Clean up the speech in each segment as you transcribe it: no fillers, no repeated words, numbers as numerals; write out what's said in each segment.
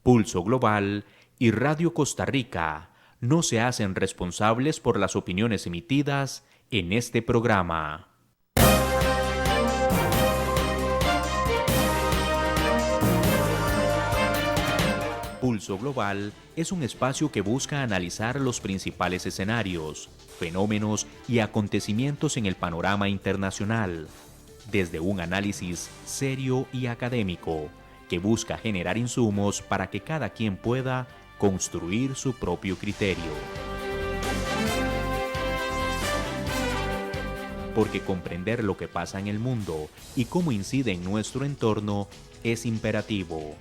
Pulso Global y Radio Costa Rica no se hacen responsables por las opiniones emitidas en este programa. Pulso Global es un espacio que busca analizar los principales escenarios, fenómenos y acontecimientos en el panorama internacional, desde un análisis serio y académico que busca generar insumos para que cada quien pueda construir su propio criterio. Porque comprender lo que pasa en el mundo y cómo incide en nuestro entorno es imperativo.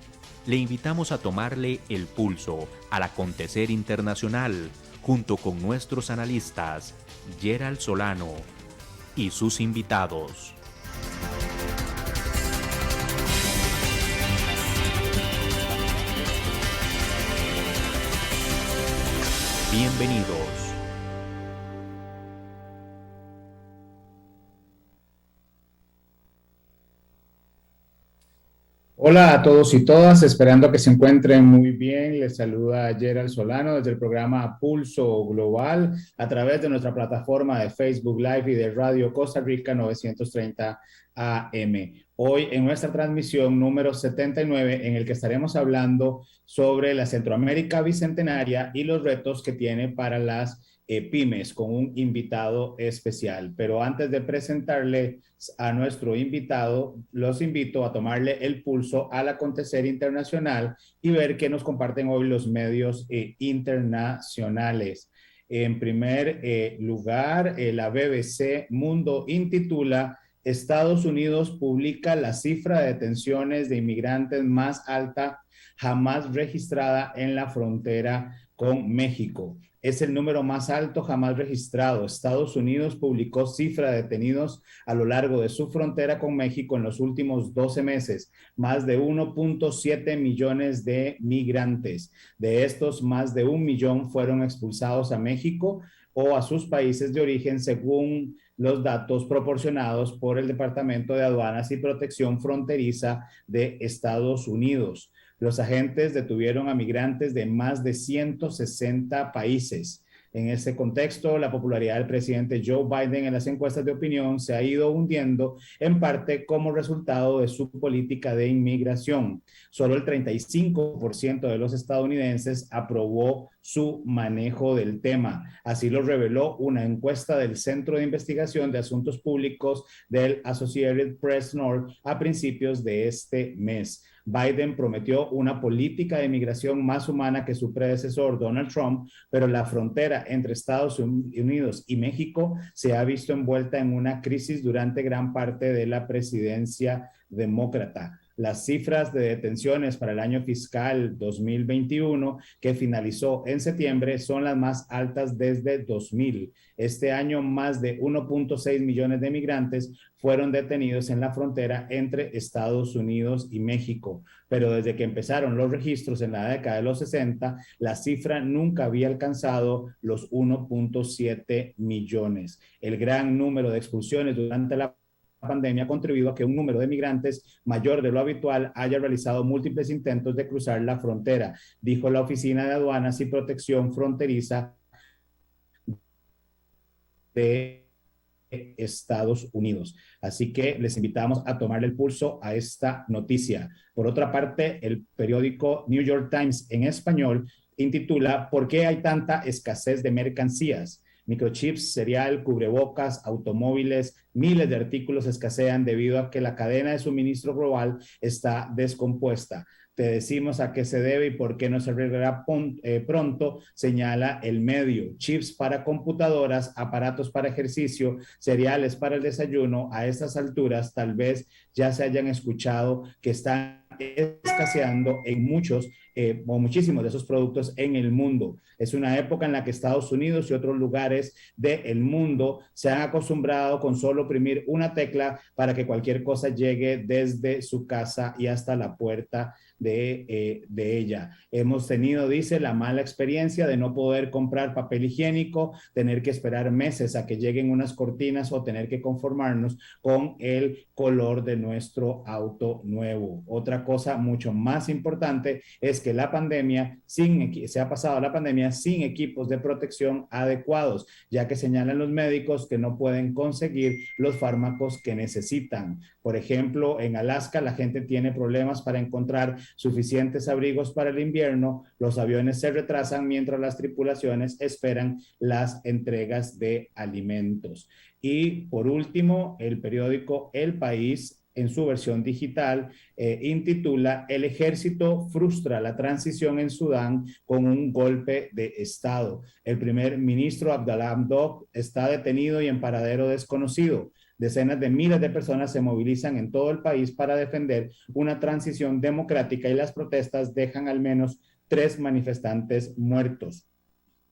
Le invitamos a tomarle el pulso al acontecer internacional junto con nuestros analistas, Gerald Solano y sus invitados. Bienvenidos. Hola a todos y todas, esperando que se encuentren muy bien. Les saluda Gerald Solano desde el programa Pulso Global a través de nuestra plataforma de Facebook Live y de Radio Costa Rica 930 AM. Hoy en nuestra transmisión número 79, en el que estaremos hablando sobre la Centroamérica Bicentenaria y los retos que tiene para las pymes, con un invitado especial. Pero antes de presentarle a nuestro invitado, los invito a tomarle el pulso al acontecer internacional y ver qué nos comparten hoy los medios internacionales. En primer lugar, la BBC Mundo intitula: Estados Unidos publica la cifra de detenciones de inmigrantes más alta jamás registrada en la frontera con México. Es el número más alto jamás registrado. Estados Unidos publicó cifra de detenidos a lo largo de su frontera con México en los últimos 12 meses, más de 1.7 millones de migrantes. De estos, más de 1 millón fueron expulsados a México o a sus países de origen, según los datos proporcionados por el Departamento de Aduanas y Protección Fronteriza de Estados Unidos. Los agentes detuvieron a migrantes de más de 160 países. En ese contexto, la popularidad del presidente Joe Biden en las encuestas de opinión se ha ido hundiendo, en parte como resultado de su política de inmigración. Solo el 35% de los estadounidenses aprobó su manejo del tema. Así lo reveló una encuesta del Centro de Investigación de Asuntos Públicos del Associated Press North a principios de este mes. Biden prometió una política de migración más humana que su predecesor Donald Trump, pero la frontera entre Estados Unidos y México se ha visto envuelta en una crisis durante gran parte de la presidencia demócrata. Las cifras de detenciones para el año fiscal 2021, que finalizó en septiembre, son las más altas desde 2000. Este año, más de 1.6 millones de migrantes fueron detenidos en la frontera entre Estados Unidos y México. Pero desde que empezaron los registros en la década de los 60, la cifra nunca había alcanzado los 1.7 millones. El gran número de expulsiones durante la pandemia ha contribuido a que un número de migrantes mayor de lo habitual haya realizado múltiples intentos de cruzar la frontera, dijo la Oficina de Aduanas y Protección Fronteriza de Estados Unidos. Así que les invitamos a tomarle el pulso a esta noticia. Por otra parte, el periódico New York Times en español intitula: ¿Por qué hay tanta escasez de mercancías? Microchips, cereal, cubrebocas, automóviles, miles de artículos escasean debido a que la cadena de suministro global está descompuesta. Te decimos a qué se debe y por qué no se arreglará pronto, señala el medio. Chips para computadoras, aparatos para ejercicio, cereales para el desayuno. A estas alturas tal vez ya se hayan escuchado que están escaseando en muchos o muchísimos de esos productos en el mundo. Es una época en la que Estados Unidos y otros lugares del mundo se han acostumbrado con solo oprimir una tecla para que cualquier cosa llegue desde su casa y hasta la puerta de ella. Hemos tenido, dice, la mala experiencia de no poder comprar papel higiénico, tener que esperar meses a que lleguen unas cortinas o tener que conformarnos con el color de nuestro auto nuevo. Otra cosa mucho más importante es que la pandemia, se ha pasado la pandemia sin equipos de protección adecuados, ya que señalan los médicos que no pueden conseguir los fármacos que necesitan. Por ejemplo, en Alaska la gente tiene problemas para encontrar suficientes abrigos para el invierno, los aviones se retrasan mientras las tripulaciones esperan las entregas de alimentos. Y por último, el periódico El País, en su versión digital, intitula El ejército frustra la transición en Sudán con un golpe de Estado. El primer ministro Abdallah Hamdok está detenido y en paradero desconocido. Decenas de miles de personas se movilizan en todo el país para defender una transición democrática y las protestas dejan al menos 3 manifestantes muertos.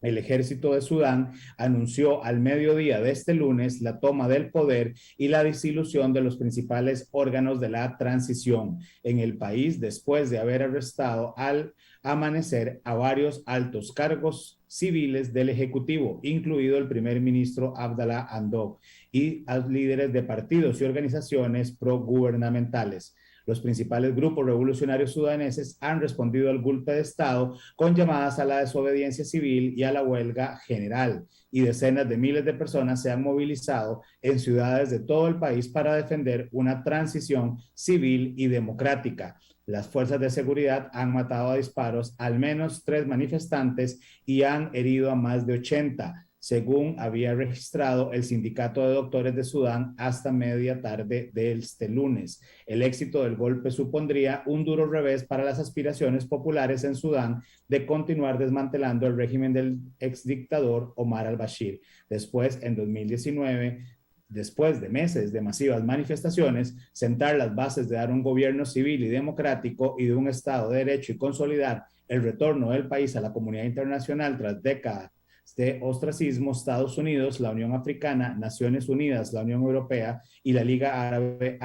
El ejército de Sudán anunció al mediodía de este lunes la toma del poder y la disolución de los principales órganos de la transición en el país después de haber arrestado al amanecer a varios altos cargos civiles del Ejecutivo, incluido el primer ministro Abdallah Hamdok, y a líderes de partidos y organizaciones progubernamentales. Los principales grupos revolucionarios sudaneses han respondido al golpe de Estado con llamadas a la desobediencia civil y a la huelga general, y decenas de miles de personas se han movilizado en ciudades de todo el país para defender una transición civil y democrática. Las fuerzas de seguridad han matado a disparos al menos 3 manifestantes y han herido a más de 80, según había registrado el Sindicato de Doctores de Sudán hasta media tarde de este lunes. El éxito del golpe supondría un duro revés para las aspiraciones populares en Sudán de continuar desmantelando el régimen del exdictador Omar al-Bashir. Después, en 2019, después de meses de masivas manifestaciones, sentar las bases de dar un gobierno civil y democrático y de un Estado de Derecho y consolidar el retorno del país a la comunidad internacional tras décadas de ostracismo, Estados Unidos, la Unión Africana, Naciones Unidas, la Unión Europea y la Liga Árabe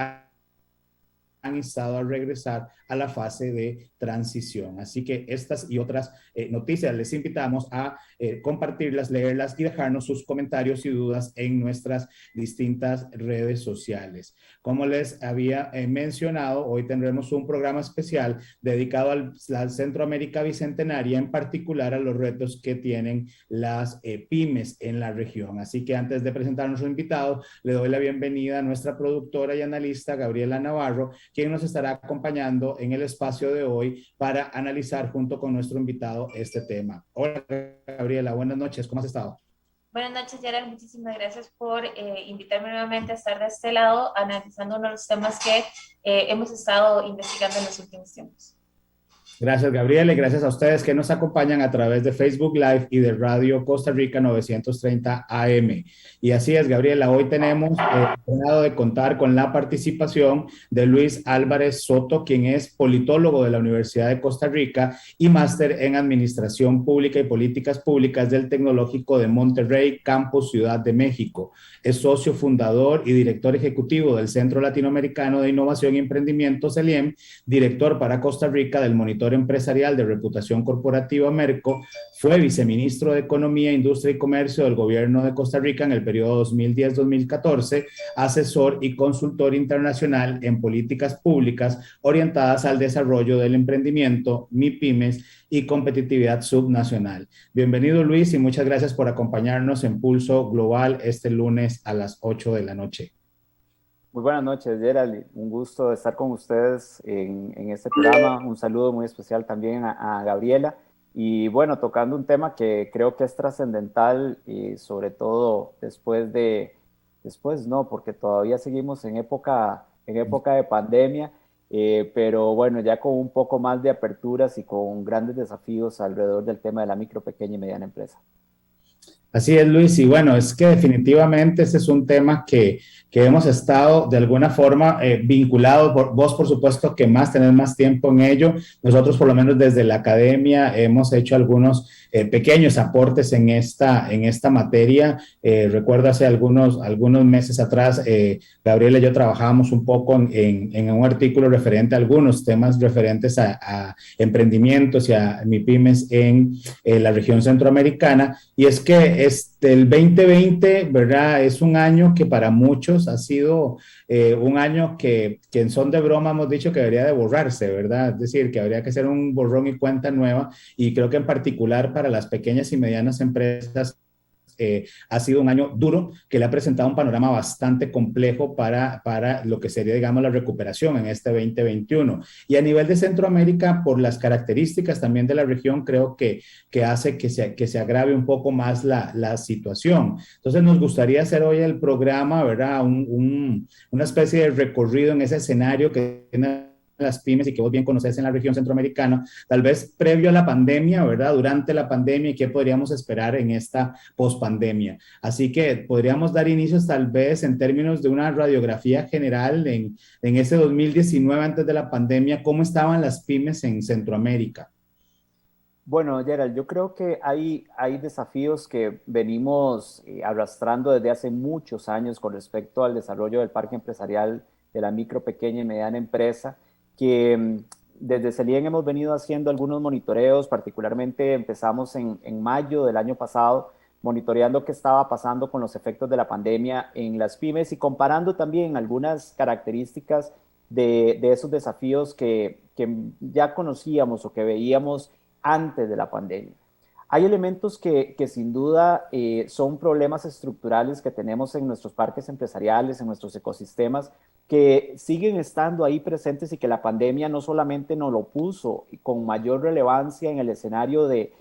han instado a regresar a la fase de transición. Así que estas y otras noticias les invitamos a compartirlas, leerlas y dejarnos sus comentarios y dudas en nuestras distintas redes sociales. Como les había mencionado, hoy tendremos un programa especial dedicado al Centroamérica Bicentenaria, en particular a los retos que tienen las pymes en la región. Así que antes de presentar a nuestro invitado, le doy la bienvenida a nuestra productora y analista, Gabriela Navarro, quien nos estará acompañando en el espacio de hoy para analizar junto con nuestro invitado este tema. Hola, Gabriela, buenas noches, ¿cómo has estado? Buenas noches, Gerald. Muchísimas gracias por invitarme nuevamente a estar de este lado, analizando uno de los temas que hemos estado investigando en los últimos tiempos. Gracias, Gabriela, y gracias a ustedes que nos acompañan a través de Facebook Live y de Radio Costa Rica 930 AM. Y así es, Gabriela, hoy tenemos el honor de contar con la participación de Luis Álvarez Soto, quien es politólogo de la Universidad de Costa Rica y máster en Administración Pública y Políticas Públicas del Tecnológico de Monterrey, Campus Ciudad de México. Es socio fundador y director ejecutivo del Centro Latinoamericano de Innovación y Emprendimiento, CELIEM, director para Costa Rica del Monitor Empresarial de Reputación Corporativa Merco, fue viceministro de Economía, Industria y Comercio del Gobierno de Costa Rica en el periodo 2010-2014, asesor y consultor internacional en políticas públicas orientadas al desarrollo del emprendimiento, MIPYMES y competitividad subnacional. Bienvenido, Luis, y muchas gracias por acompañarnos en Pulso Global este lunes a las 8 de la noche. Muy buenas noches, Gerald. Un gusto estar con ustedes en este programa. Un saludo muy especial también a Gabriela. Y bueno, tocando un tema que creo que es trascendental, y sobre todo después no, porque todavía seguimos en época de pandemia, pero bueno, ya con un poco más de aperturas y con grandes desafíos alrededor del tema de la micro, pequeña y mediana empresa. Así es, Luis, y bueno, es que definitivamente ese es un tema que hemos estado de alguna forma vinculados, vos por supuesto que más tenés más tiempo en ello, nosotros por lo menos desde la academia hemos hecho algunos pequeños aportes en esta materia. Recuerdo hace algunos meses atrás, Gabriela y yo trabajábamos un poco en un artículo referente a algunos temas referentes a emprendimientos y a MIPIMES en la región centroamericana. Y es que el 2020, ¿verdad? Es un año que para muchos ha sido un año que en son de broma hemos dicho que debería de borrarse, ¿verdad? Es decir, que habría que hacer un borrón y cuenta nueva. Y creo que en particular para las pequeñas y medianas empresas ha sido un año duro que le ha presentado un panorama bastante complejo para lo que sería, digamos, la recuperación en este 2021. Y a nivel de Centroamérica, por las características también de la región, creo que hace que se agrave un poco más la situación. Entonces, nos gustaría hacer hoy el programa, ¿verdad? Una especie de recorrido en ese escenario que tiene las pymes y que vos bien conoces en la región centroamericana, tal vez previo a la pandemia, ¿verdad? Durante la pandemia y qué podríamos esperar en esta pospandemia. Así que podríamos dar inicios tal vez en términos de una radiografía general en ese 2019 antes de la pandemia, cómo estaban las pymes en Centroamérica. Bueno, Gerald, yo creo que hay desafíos que venimos arrastrando desde hace muchos años con respecto al desarrollo del parque empresarial de la micro, pequeña y mediana empresa, que desde CELIEN hemos venido haciendo algunos monitoreos, particularmente empezamos en mayo del año pasado, monitoreando qué estaba pasando con los efectos de la pandemia en las pymes y comparando también algunas características de esos desafíos que ya conocíamos o que veíamos antes de la pandemia. Hay elementos que sin duda son problemas estructurales que tenemos en nuestros parques empresariales, en nuestros ecosistemas, que siguen estando ahí presentes y que la pandemia no solamente nos lo puso con mayor relevancia en el escenario de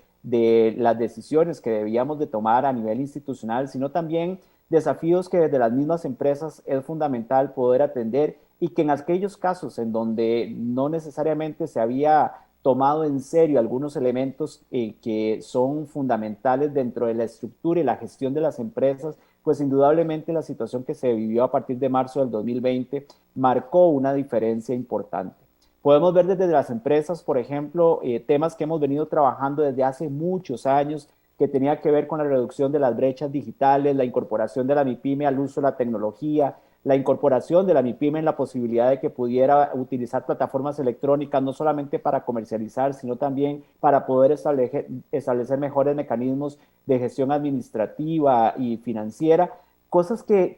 las decisiones que debíamos de tomar a nivel institucional, sino también desafíos que desde las mismas empresas es fundamental poder atender y que en aquellos casos en donde no necesariamente se había tomado en serio algunos elementos que son fundamentales dentro de la estructura y la gestión de las empresas, pues indudablemente la situación que se vivió a partir de marzo del 2020 marcó una diferencia importante. Podemos ver desde las empresas, por ejemplo, temas que hemos venido trabajando desde hace muchos años, que tenía que ver con la reducción de las brechas digitales, la incorporación de la MIPYME al uso de la tecnología, la incorporación de la MIPYME en la posibilidad de que pudiera utilizar plataformas electrónicas no solamente para comercializar, sino también para poder establecer mejores mecanismos de gestión administrativa y financiera, cosas que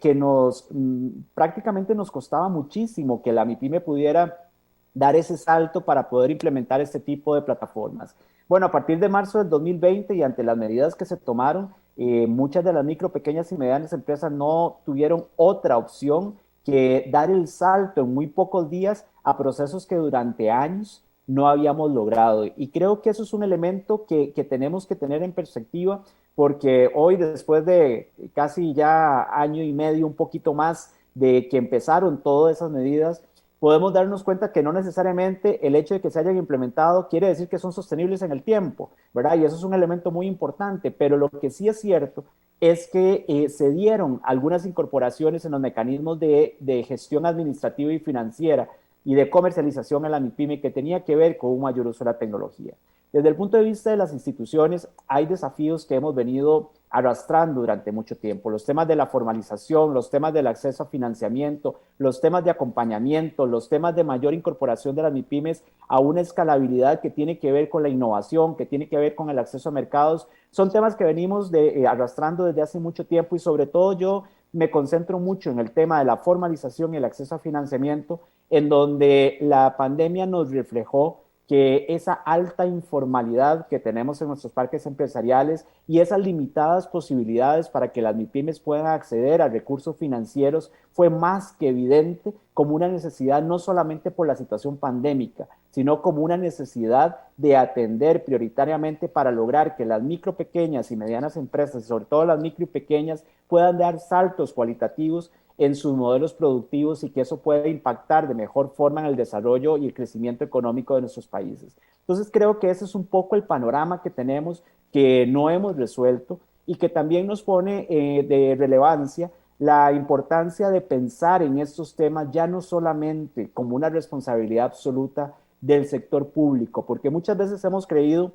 prácticamente nos costaba muchísimo que la MIPYME pudiera dar ese salto para poder implementar este tipo de plataformas. Bueno, a partir de marzo del 2020 y ante las medidas que se tomaron, muchas de las micro, pequeñas y medianas empresas no tuvieron otra opción que dar el salto en muy pocos días a procesos que durante años no habíamos logrado. Y creo que eso es un elemento que tenemos que tener en perspectiva, porque hoy, después de casi ya año y medio, un poquito más de que empezaron todas esas medidas, podemos darnos cuenta que no necesariamente el hecho de que se hayan implementado quiere decir que son sostenibles en el tiempo, ¿verdad? Y eso es un elemento muy importante, pero lo que sí es cierto es que se dieron algunas incorporaciones en los mecanismos de gestión administrativa y financiera y de comercialización en la MIPYME que tenía que ver con un mayor uso de la tecnología. Desde el punto de vista de las instituciones, hay desafíos que hemos venido arrastrando durante mucho tiempo. Los temas de la formalización, los temas del acceso a financiamiento, los temas de acompañamiento, los temas de mayor incorporación de las MIPYMES a una escalabilidad que tiene que ver con la innovación, que tiene que ver con el acceso a mercados, son temas que venimos arrastrando desde hace mucho tiempo y sobre todo yo me concentro mucho en el tema de la formalización y el acceso a financiamiento, en donde la pandemia nos reflejó que esa alta informalidad que tenemos en nuestros parques empresariales y esas limitadas posibilidades para que las MIPYMES puedan acceder a recursos financieros fue más que evidente como una necesidad no solamente por la situación pandémica, sino como una necesidad de atender prioritariamente para lograr que las micro, pequeñas y medianas empresas, sobre todo las micro y pequeñas, puedan dar saltos cualitativos en sus modelos productivos y que eso pueda impactar de mejor forma en el desarrollo y el crecimiento económico de nuestros países. Entonces creo que ese es un poco el panorama que tenemos, que no hemos resuelto y que también nos pone de relevancia la importancia de pensar en estos temas ya no solamente como una responsabilidad absoluta del sector público, porque muchas veces hemos creído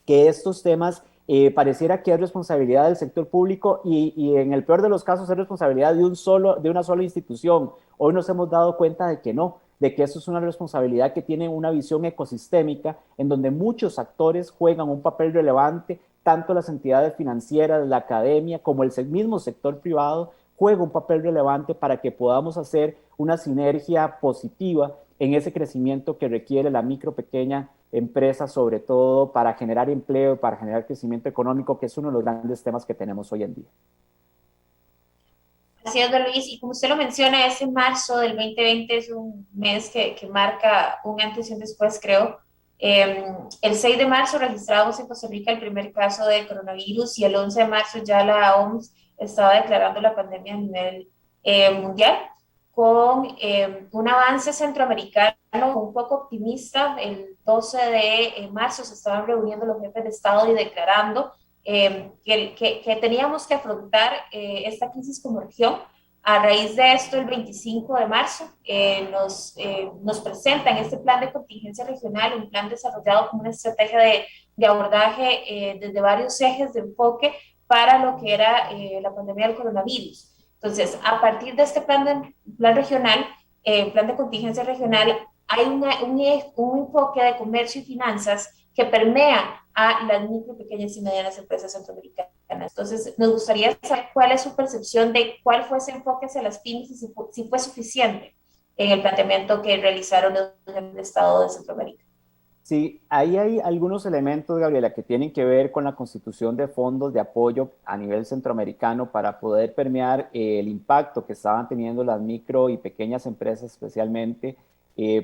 que estos temas pareciera que es responsabilidad del sector público y en el peor de los casos es responsabilidad de una sola institución. Hoy nos hemos dado cuenta de que no, de que eso es una responsabilidad que tiene una visión ecosistémica en donde muchos actores juegan un papel relevante, tanto las entidades financieras, la academia, como el mismo sector privado juega un papel relevante para que podamos hacer una sinergia positiva en ese crecimiento que requiere la micro, pequeña empresa, sobre todo para generar empleo, para generar crecimiento económico, que es uno de los grandes temas que tenemos hoy en día. Así es, don Luis, y como usted lo menciona, ese marzo del 2020 es un mes que marca un antes y un después, creo. El 6 de marzo registramos en Costa Rica el primer caso de coronavirus y el 11 de marzo ya la OMS estaba declarando la pandemia a nivel mundial, con un avance centroamericano un poco optimista. El 12 de marzo se estaban reuniendo los jefes de Estado y declarando que teníamos que afrontar esta crisis como región. A raíz de esto, el 25 de marzo nos presentan este plan de contingencia regional, un plan desarrollado como una estrategia de abordaje desde varios ejes de enfoque para lo que era la pandemia del coronavirus. Entonces, a partir de este plan regional, plan de contingencia regional, hay un enfoque de comercio y finanzas que permea a las micro, pequeñas y medianas empresas centroamericanas. Entonces, nos gustaría saber cuál es su percepción de cuál fue ese enfoque hacia las pymes y si fue suficiente en el planteamiento que realizaron el Estado de Centroamérica. Sí, ahí hay algunos elementos, Gabriela, que tienen que ver con la constitución de fondos de apoyo a nivel centroamericano para poder permear el impacto que estaban teniendo las micro y pequeñas empresas, especialmente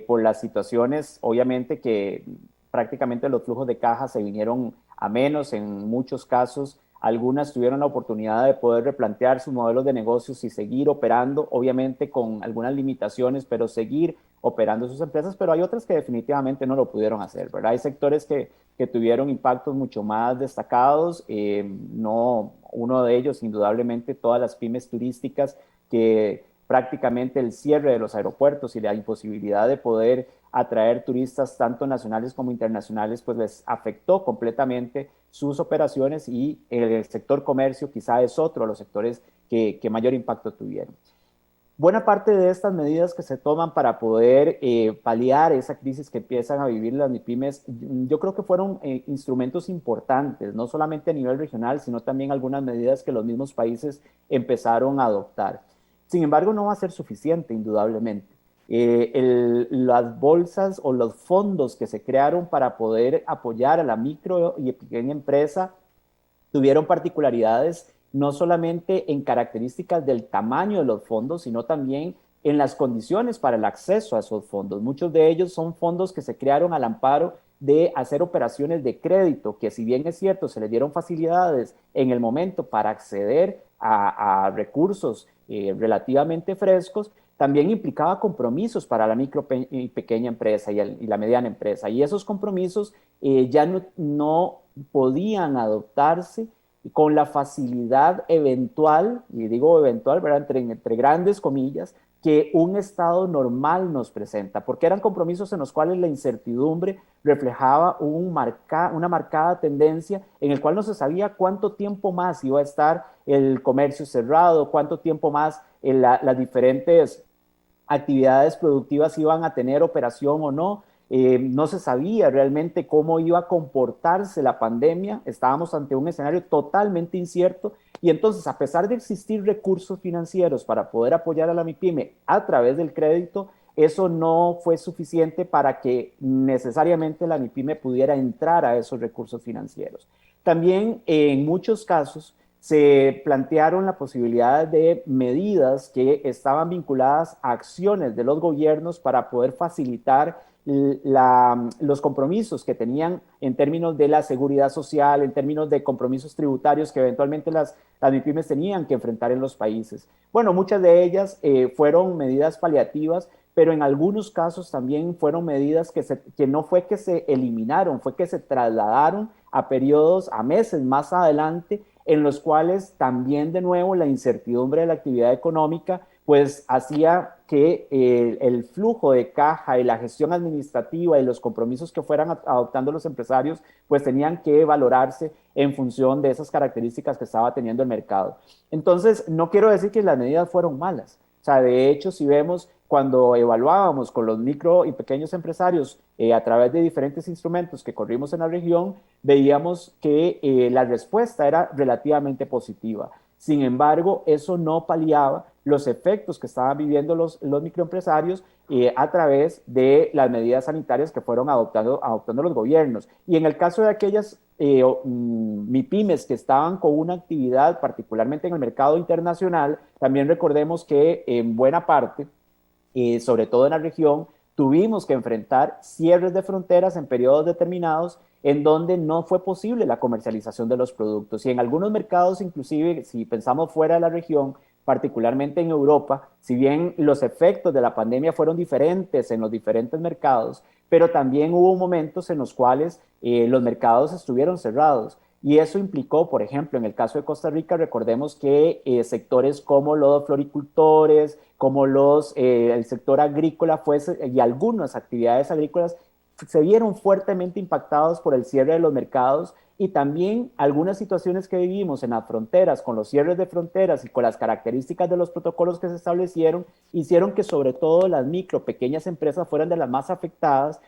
por las situaciones, obviamente que prácticamente los flujos de caja se vinieron a menos en muchos casos. Algunas tuvieron la oportunidad de poder replantear sus modelos de negocios y seguir operando, obviamente con algunas limitaciones, pero seguir operando sus empresas, pero hay otras que definitivamente no lo pudieron hacer, ¿verdad? Hay sectores que tuvieron impactos mucho más destacados, no, uno de ellos, indudablemente, todas las pymes turísticas que prácticamente el cierre de los aeropuertos y la imposibilidad de poder atraer turistas tanto nacionales como internacionales, pues les afectó completamente sus operaciones y el sector comercio quizá es otro de los sectores que mayor impacto tuvieron. Buena parte de estas medidas que se toman para poder paliar esa crisis que empiezan a vivir las MIPYMES, yo creo que fueron instrumentos importantes, no solamente a nivel regional, sino también algunas medidas que los mismos países empezaron a adoptar. Sin embargo, no va a ser suficiente, indudablemente. Las bolsas o los fondos que se crearon para poder apoyar a la micro y pequeña empresa tuvieron particularidades no solamente en características del tamaño de los fondos, sino también en las condiciones para el acceso a esos fondos. Muchos de ellos son fondos que se crearon al amparo de hacer operaciones de crédito, que si bien es cierto, se les dieron facilidades en el momento para acceder a recursos relativamente frescos, también implicaba compromisos para la micro y pequeña empresa y la mediana empresa. Y esos compromisos ya no podían adoptarse con la facilidad eventual, y digo eventual, ¿verdad? Entre grandes comillas, que un estado normal nos presenta, porque eran compromisos en los cuales la incertidumbre reflejaba una marcada tendencia en el cual no se sabía cuánto tiempo más iba a estar el comercio cerrado, cuánto tiempo más las diferentes actividades productivas iban a tener operación o no. No se sabía realmente cómo iba a comportarse la pandemia, estábamos ante un escenario totalmente incierto y entonces, a pesar de existir recursos financieros para poder apoyar a la MIPYME a través del crédito, eso no fue suficiente para que necesariamente la MIPYME pudiera entrar a esos recursos financieros. También en muchos casos se plantearon la posibilidad de medidas que estaban vinculadas a acciones de los gobiernos para poder facilitar los compromisos que tenían en términos de la seguridad social, en términos de compromisos tributarios que eventualmente las MIPYMES tenían que enfrentar en los países. Bueno, muchas de ellas fueron medidas paliativas, pero en algunos casos también fueron medidas que no fue que se eliminaron, fue que se trasladaron a periodos, a meses más adelante, en los cuales también de nuevo la incertidumbre de la actividad económica pues hacía que el flujo de caja y la gestión administrativa y los compromisos que fueran adoptando los empresarios pues tenían que valorarse en función de esas características que estaba teniendo el mercado. Entonces, no quiero decir que las medidas fueron malas. O sea, de hecho, si vemos cuando evaluábamos con los micro y pequeños empresarios a través de diferentes instrumentos que corrimos en la región, veíamos que la respuesta era relativamente positiva. Sin embargo, eso no paliaba los efectos que estaban viviendo los microempresarios a través de las medidas sanitarias que fueron adoptando los gobiernos. Y en el caso de aquellas MIPYMES que estaban con una actividad, particularmente en el mercado internacional, también recordemos que en buena parte, sobre todo en la región, tuvimos que enfrentar cierres de fronteras en periodos determinados en donde no fue posible la comercialización de los productos. Y en algunos mercados, inclusive, si pensamos fuera de la región, particularmente en Europa, si bien los efectos de la pandemia fueron diferentes en los diferentes mercados, pero también hubo momentos en los cuales los mercados estuvieron cerrados. Y eso implicó, por ejemplo, en el caso de Costa Rica, recordemos que sectores como los floricultores, como el sector agrícola y algunas actividades agrícolas se vieron fuertemente impactados por el cierre de los mercados y también algunas situaciones que vivimos en las fronteras, con los cierres de fronteras y con las características de los protocolos que se establecieron, hicieron que sobre todo las micro, pequeñas empresas fueran de las más afectadas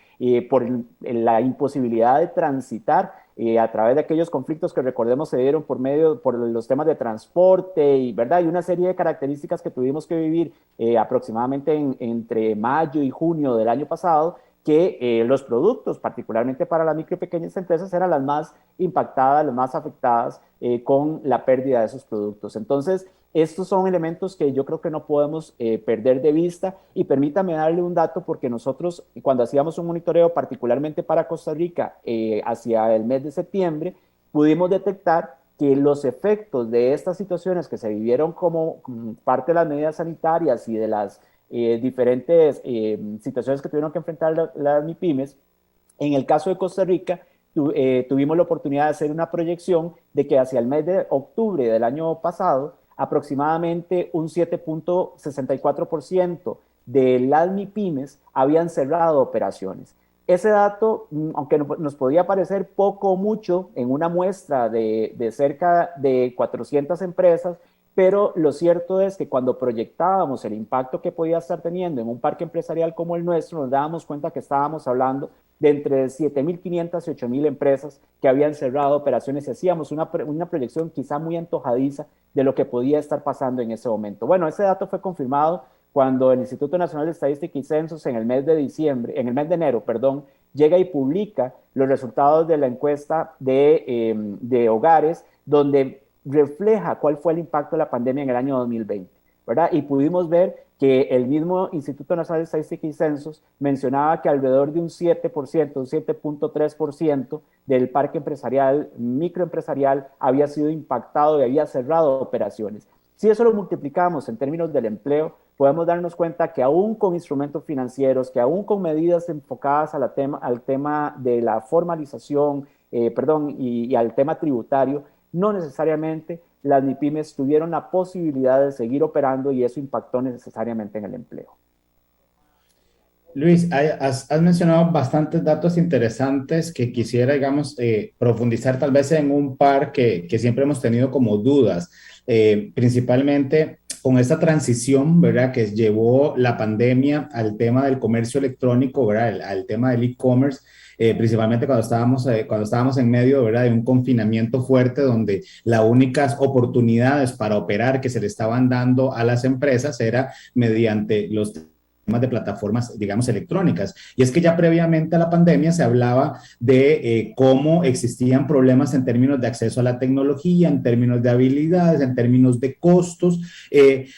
por la imposibilidad de transitar a través de aquellos conflictos que recordemos se dieron por los temas de transporte y, ¿verdad? Y una serie de características que tuvimos que vivir aproximadamente entre mayo y junio del año pasado, que los productos, particularmente para las micro y pequeñas empresas, eran las más impactadas, las más afectadas con la pérdida de esos productos. Entonces, estos son elementos que yo creo que no podemos perder de vista y permítame darle un dato porque nosotros cuando hacíamos un monitoreo, particularmente para Costa Rica, hacia el mes de septiembre, pudimos detectar que los efectos de estas situaciones que se vivieron como parte de las medidas sanitarias y de las diferentes situaciones que tuvieron que enfrentar las MIPYMES. En el caso de Costa Rica, tuvimos la oportunidad de hacer una proyección de que hacia el mes de octubre del año pasado, aproximadamente un 7.64% de las MIPYMES habían cerrado operaciones. Ese dato, aunque nos podía parecer poco o mucho en una muestra de cerca de 400 empresas, pero lo cierto es que cuando proyectábamos el impacto que podía estar teniendo en un parque empresarial como el nuestro, nos dábamos cuenta que estábamos hablando de entre 7.500 y 8.000 empresas que habían cerrado operaciones y hacíamos una proyección quizá muy antojadiza de lo que podía estar pasando en ese momento. Bueno, ese dato fue confirmado cuando el Instituto Nacional de Estadística y Censos en el mes de enero, llega y publica los resultados de la encuesta de hogares, donde refleja cuál fue el impacto de la pandemia en el año 2020, ¿verdad? Y pudimos ver que el mismo Instituto Nacional de Estadística y Censos mencionaba que alrededor de un 7%, un 7.3% del parque empresarial, microempresarial, había sido impactado y había cerrado operaciones. Si eso lo multiplicamos en términos del empleo, podemos darnos cuenta que aún con instrumentos financieros, que aún con medidas enfocadas al tema de la formalización, y al tema tributario, no necesariamente las MIPYMES tuvieron la posibilidad de seguir operando y eso impactó necesariamente en el empleo. Luis, has mencionado bastantes datos interesantes que quisiera, digamos, profundizar tal vez en un par que siempre hemos tenido como dudas, principalmente con esta transición, ¿verdad?, que llevó la pandemia al tema del comercio electrónico, ¿verdad?, al tema del e-commerce. Principalmente cuando estábamos en medio, ¿verdad?, de un confinamiento fuerte donde las únicas oportunidades para operar que se le estaban dando a las empresas era mediante los temas de plataformas, digamos, electrónicas. Y es que ya previamente a la pandemia se hablaba de cómo existían problemas en términos de acceso a la tecnología, en términos de habilidades, en términos de costos.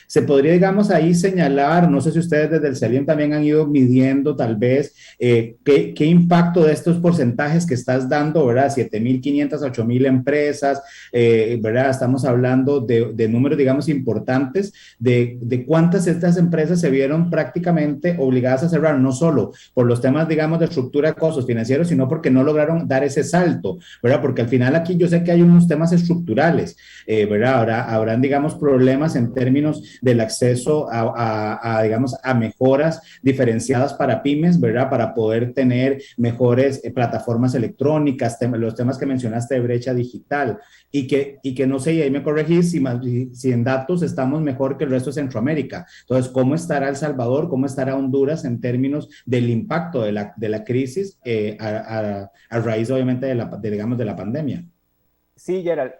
Se podría, digamos, ahí señalar, no sé si ustedes desde el CELIEM también han ido midiendo tal vez qué impacto de estos porcentajes que estás dando, ¿verdad? 7.500 a 8.000 empresas, ¿verdad? Estamos hablando de números, digamos, importantes, de cuántas de estas empresas se vieron prácticamente prácticamente obligadas a cerrar, no solo por los temas, digamos, de estructura de costos financieros, sino porque no lograron dar ese salto, ¿verdad? Porque al final aquí yo sé que hay unos temas estructurales, ¿verdad? Habrán, digamos, problemas en términos del acceso digamos, a mejoras diferenciadas para pymes, ¿verdad? Para poder tener mejores plataformas electrónicas, los temas que mencionaste de brecha digital, y que no sé, y ahí me corregís, si en datos estamos mejor que el resto de Centroamérica. Entonces, ¿cómo estará El Salvador, cómo estará Honduras en términos del impacto de la crisis a raíz, obviamente, digamos, de la pandemia? Sí, Gerald,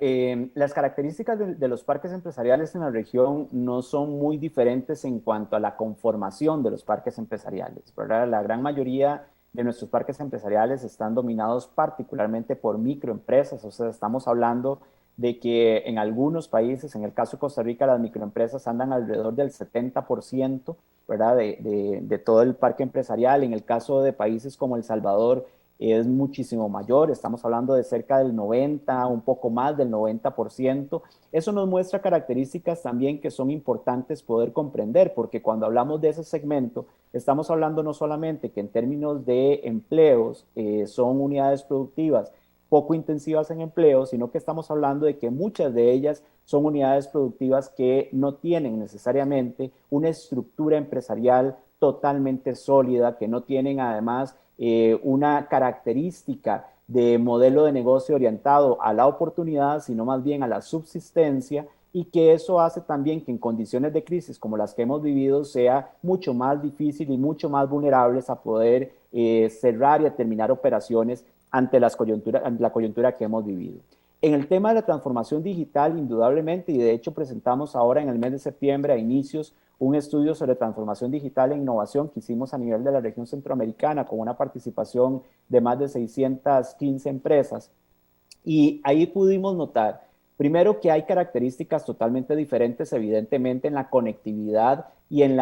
las características de los parques empresariales en la región no son muy diferentes en cuanto a la conformación de los parques empresariales, ¿verdad? La gran mayoría de nuestros parques empresariales están dominados particularmente por microempresas, o sea, estamos hablando de que en algunos países, en el caso de Costa Rica, las microempresas andan alrededor del 70%, ¿verdad? De todo el parque empresarial. En el caso de países como El Salvador, es muchísimo mayor, estamos hablando de cerca del 90, un poco más del 90%. Eso nos muestra características también que son importantes poder comprender, porque cuando hablamos de ese segmento, estamos hablando no solamente que en términos de empleos son unidades productivas poco intensivas en empleo, sino que estamos hablando de que muchas de ellas son unidades productivas que no tienen necesariamente una estructura empresarial totalmente sólida, que no tienen además una característica de modelo de negocio orientado a la oportunidad, sino más bien a la subsistencia, y que eso hace también que en condiciones de crisis como las que hemos vivido sea mucho más difícil y mucho más vulnerables a poder cerrar y a terminar operaciones ante la coyuntura que hemos vivido. En el tema de la transformación digital, indudablemente, y de hecho presentamos ahora en el mes de septiembre a inicios un estudio sobre transformación digital e innovación que hicimos a nivel de la región centroamericana con una participación de más de 615 empresas. Y ahí pudimos notar, primero, que hay características totalmente diferentes, evidentemente, en la conectividad y en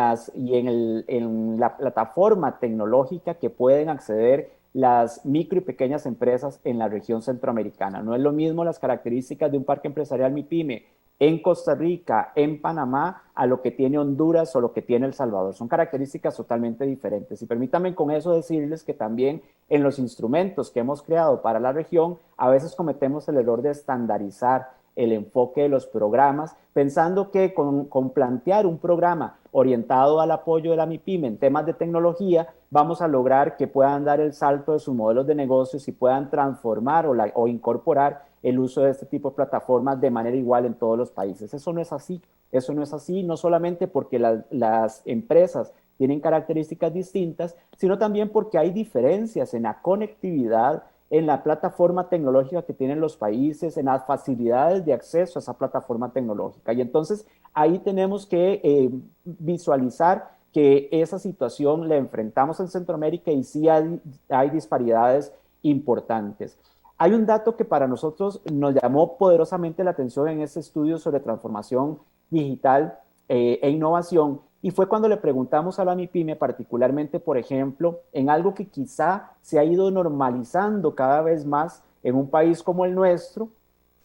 la plataforma tecnológica que pueden acceder las micro y pequeñas empresas en la región centroamericana. No es lo mismo las características de un parque empresarial MIPYME en Costa Rica, en Panamá, a lo que tiene Honduras o lo que tiene El Salvador. Son características totalmente diferentes. Y permítanme con eso decirles que también en los instrumentos que hemos creado para la región, a veces cometemos el error de estandarizar el enfoque de los programas, pensando que con plantear un programa orientado al apoyo de la MIPYME en temas de tecnología, vamos a lograr que puedan dar el salto de sus modelos de negocios y puedan transformar o incorporar el uso de este tipo de plataformas de manera igual en todos los países. Eso no es así. Eso no es así, no solamente porque las empresas tienen características distintas, sino también porque hay diferencias en la conectividad, en la plataforma tecnológica que tienen los países, en las facilidades de acceso a esa plataforma tecnológica. Y entonces ahí tenemos que visualizar que esa situación la enfrentamos en Centroamérica y sí hay disparidades importantes. Hay un dato que para nosotros nos llamó poderosamente la atención en este estudio sobre transformación digital e innovación, y fue cuando le preguntamos a la MIPYME, particularmente, por ejemplo, en algo que quizá se ha ido normalizando cada vez más en un país como el nuestro,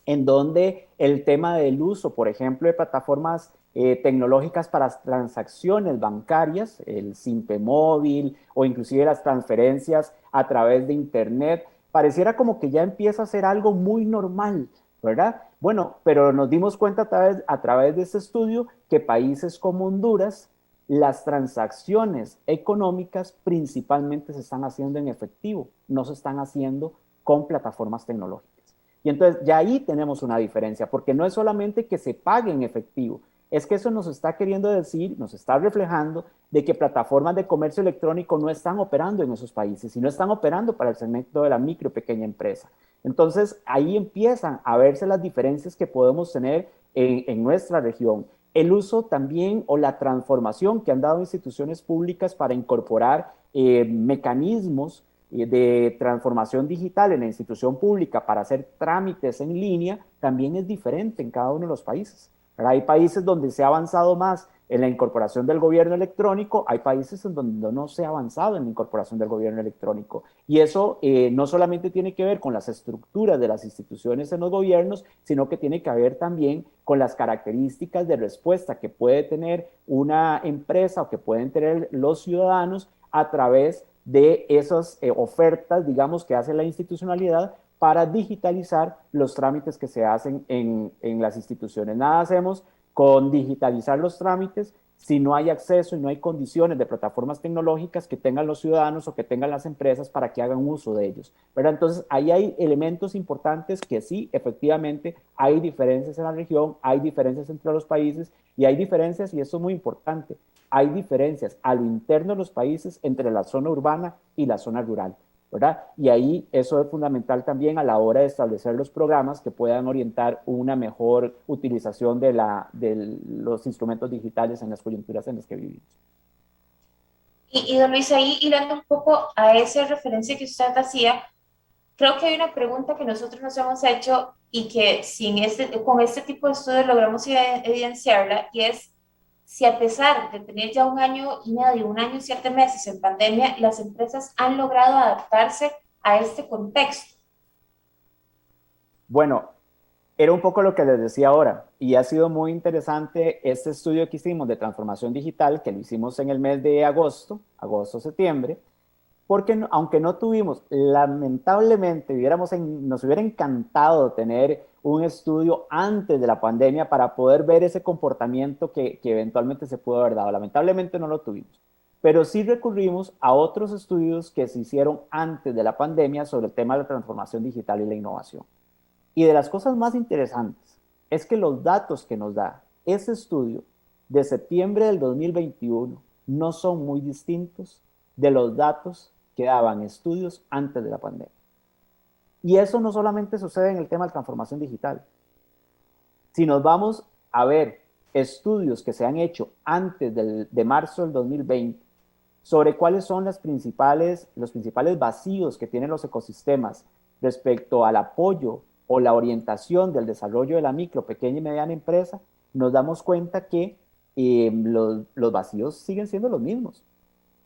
en donde el tema del uso, por ejemplo, de plataformas tecnológicas para transacciones bancarias, el Simpe móvil o inclusive las transferencias a través de Internet, pareciera como que ya empieza a ser algo muy normal, ¿verdad? Bueno, pero nos dimos cuenta a través de este estudio que países como Honduras, las transacciones económicas principalmente se están haciendo en efectivo, no se están haciendo con plataformas tecnológicas. Y entonces ya ahí tenemos una diferencia, porque no es solamente que se pague en efectivo, es que eso nos está queriendo decir, nos está reflejando de que plataformas de comercio electrónico no están operando en esos países y no están operando para el segmento de la micro y pequeña empresa. Entonces ahí empiezan a verse las diferencias que podemos tener en nuestra región. El uso también o la transformación que han dado instituciones públicas para incorporar mecanismos de transformación digital en la institución pública para hacer trámites en línea también es diferente en cada uno de los países. Hay países donde se ha avanzado más en la incorporación del gobierno electrónico. Hay países en donde no se ha avanzado en la incorporación del gobierno electrónico. Y eso no solamente tiene que ver con las estructuras de las instituciones en los gobiernos, sino que tiene que ver también con las características de respuesta que puede tener una empresa o que pueden tener los ciudadanos a través de esas ofertas, digamos, que hace la institucionalidad para digitalizar los trámites que se hacen en las instituciones. Nada hacemos con digitalizar los trámites si no hay acceso y no hay condiciones de plataformas tecnológicas que tengan los ciudadanos o que tengan las empresas para que hagan uso de ellos, ¿verdad? Entonces, ahí hay elementos importantes que sí, efectivamente, hay diferencias en la región, hay diferencias entre los países y hay diferencias, y eso es muy importante, hay diferencias a lo interno de los países entre la zona urbana y la zona rural, ¿verdad? Y ahí eso es fundamental también a la hora de establecer los programas que puedan orientar una mejor utilización de los instrumentos digitales en las coyunturas en las que vivimos. Y don Luis, ahí hilando un poco a esa referencia que usted hacía, creo que hay una pregunta que nosotros nos hemos hecho y que con este tipo de estudios logramos evidenciarla, y es si a pesar de tener ya 1 año y medio, 1 año y 7 meses en pandemia, las empresas han logrado adaptarse a este contexto. Bueno, era un poco lo que les decía ahora, y ha sido muy interesante este estudio que hicimos de transformación digital, que lo hicimos en el mes de agosto-septiembre, porque aunque no tuvimos, lamentablemente, nos hubiera encantado tener un estudio antes de la pandemia para poder ver ese comportamiento que eventualmente se pudo haber dado. Lamentablemente no lo tuvimos, pero sí recurrimos a otros estudios que se hicieron antes de la pandemia sobre el tema de la transformación digital y la innovación. Y de las cosas más interesantes es que los datos que nos da ese estudio de septiembre del 2021 no son muy distintos de los datos que daban estudios antes de la pandemia. Y eso no solamente sucede en el tema de transformación digital. Si nos vamos a ver estudios que se han hecho antes de marzo del 2020 sobre cuáles son los principales vacíos que tienen los ecosistemas respecto al apoyo o la orientación del desarrollo de la micro, pequeña y mediana empresa, nos damos cuenta que los vacíos siguen siendo los mismos.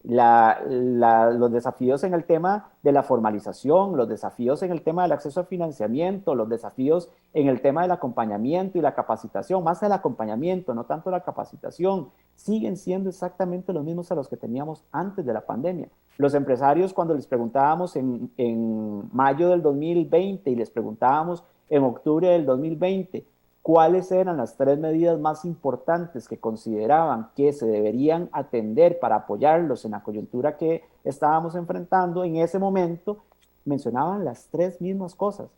Los desafíos en el tema de la formalización, los desafíos en el tema del acceso al financiamiento, los desafíos en el tema del acompañamiento y la capacitación, más el acompañamiento, no tanto la capacitación, siguen siendo exactamente los mismos a los que teníamos antes de la pandemia. Los empresarios, cuando les preguntábamos en mayo del 2020 y les preguntábamos en octubre del 2020, cuáles eran las 3 medidas más importantes que consideraban que se deberían atender para apoyarlos en la coyuntura que estábamos enfrentando, en ese momento mencionaban las 3 mismas cosas: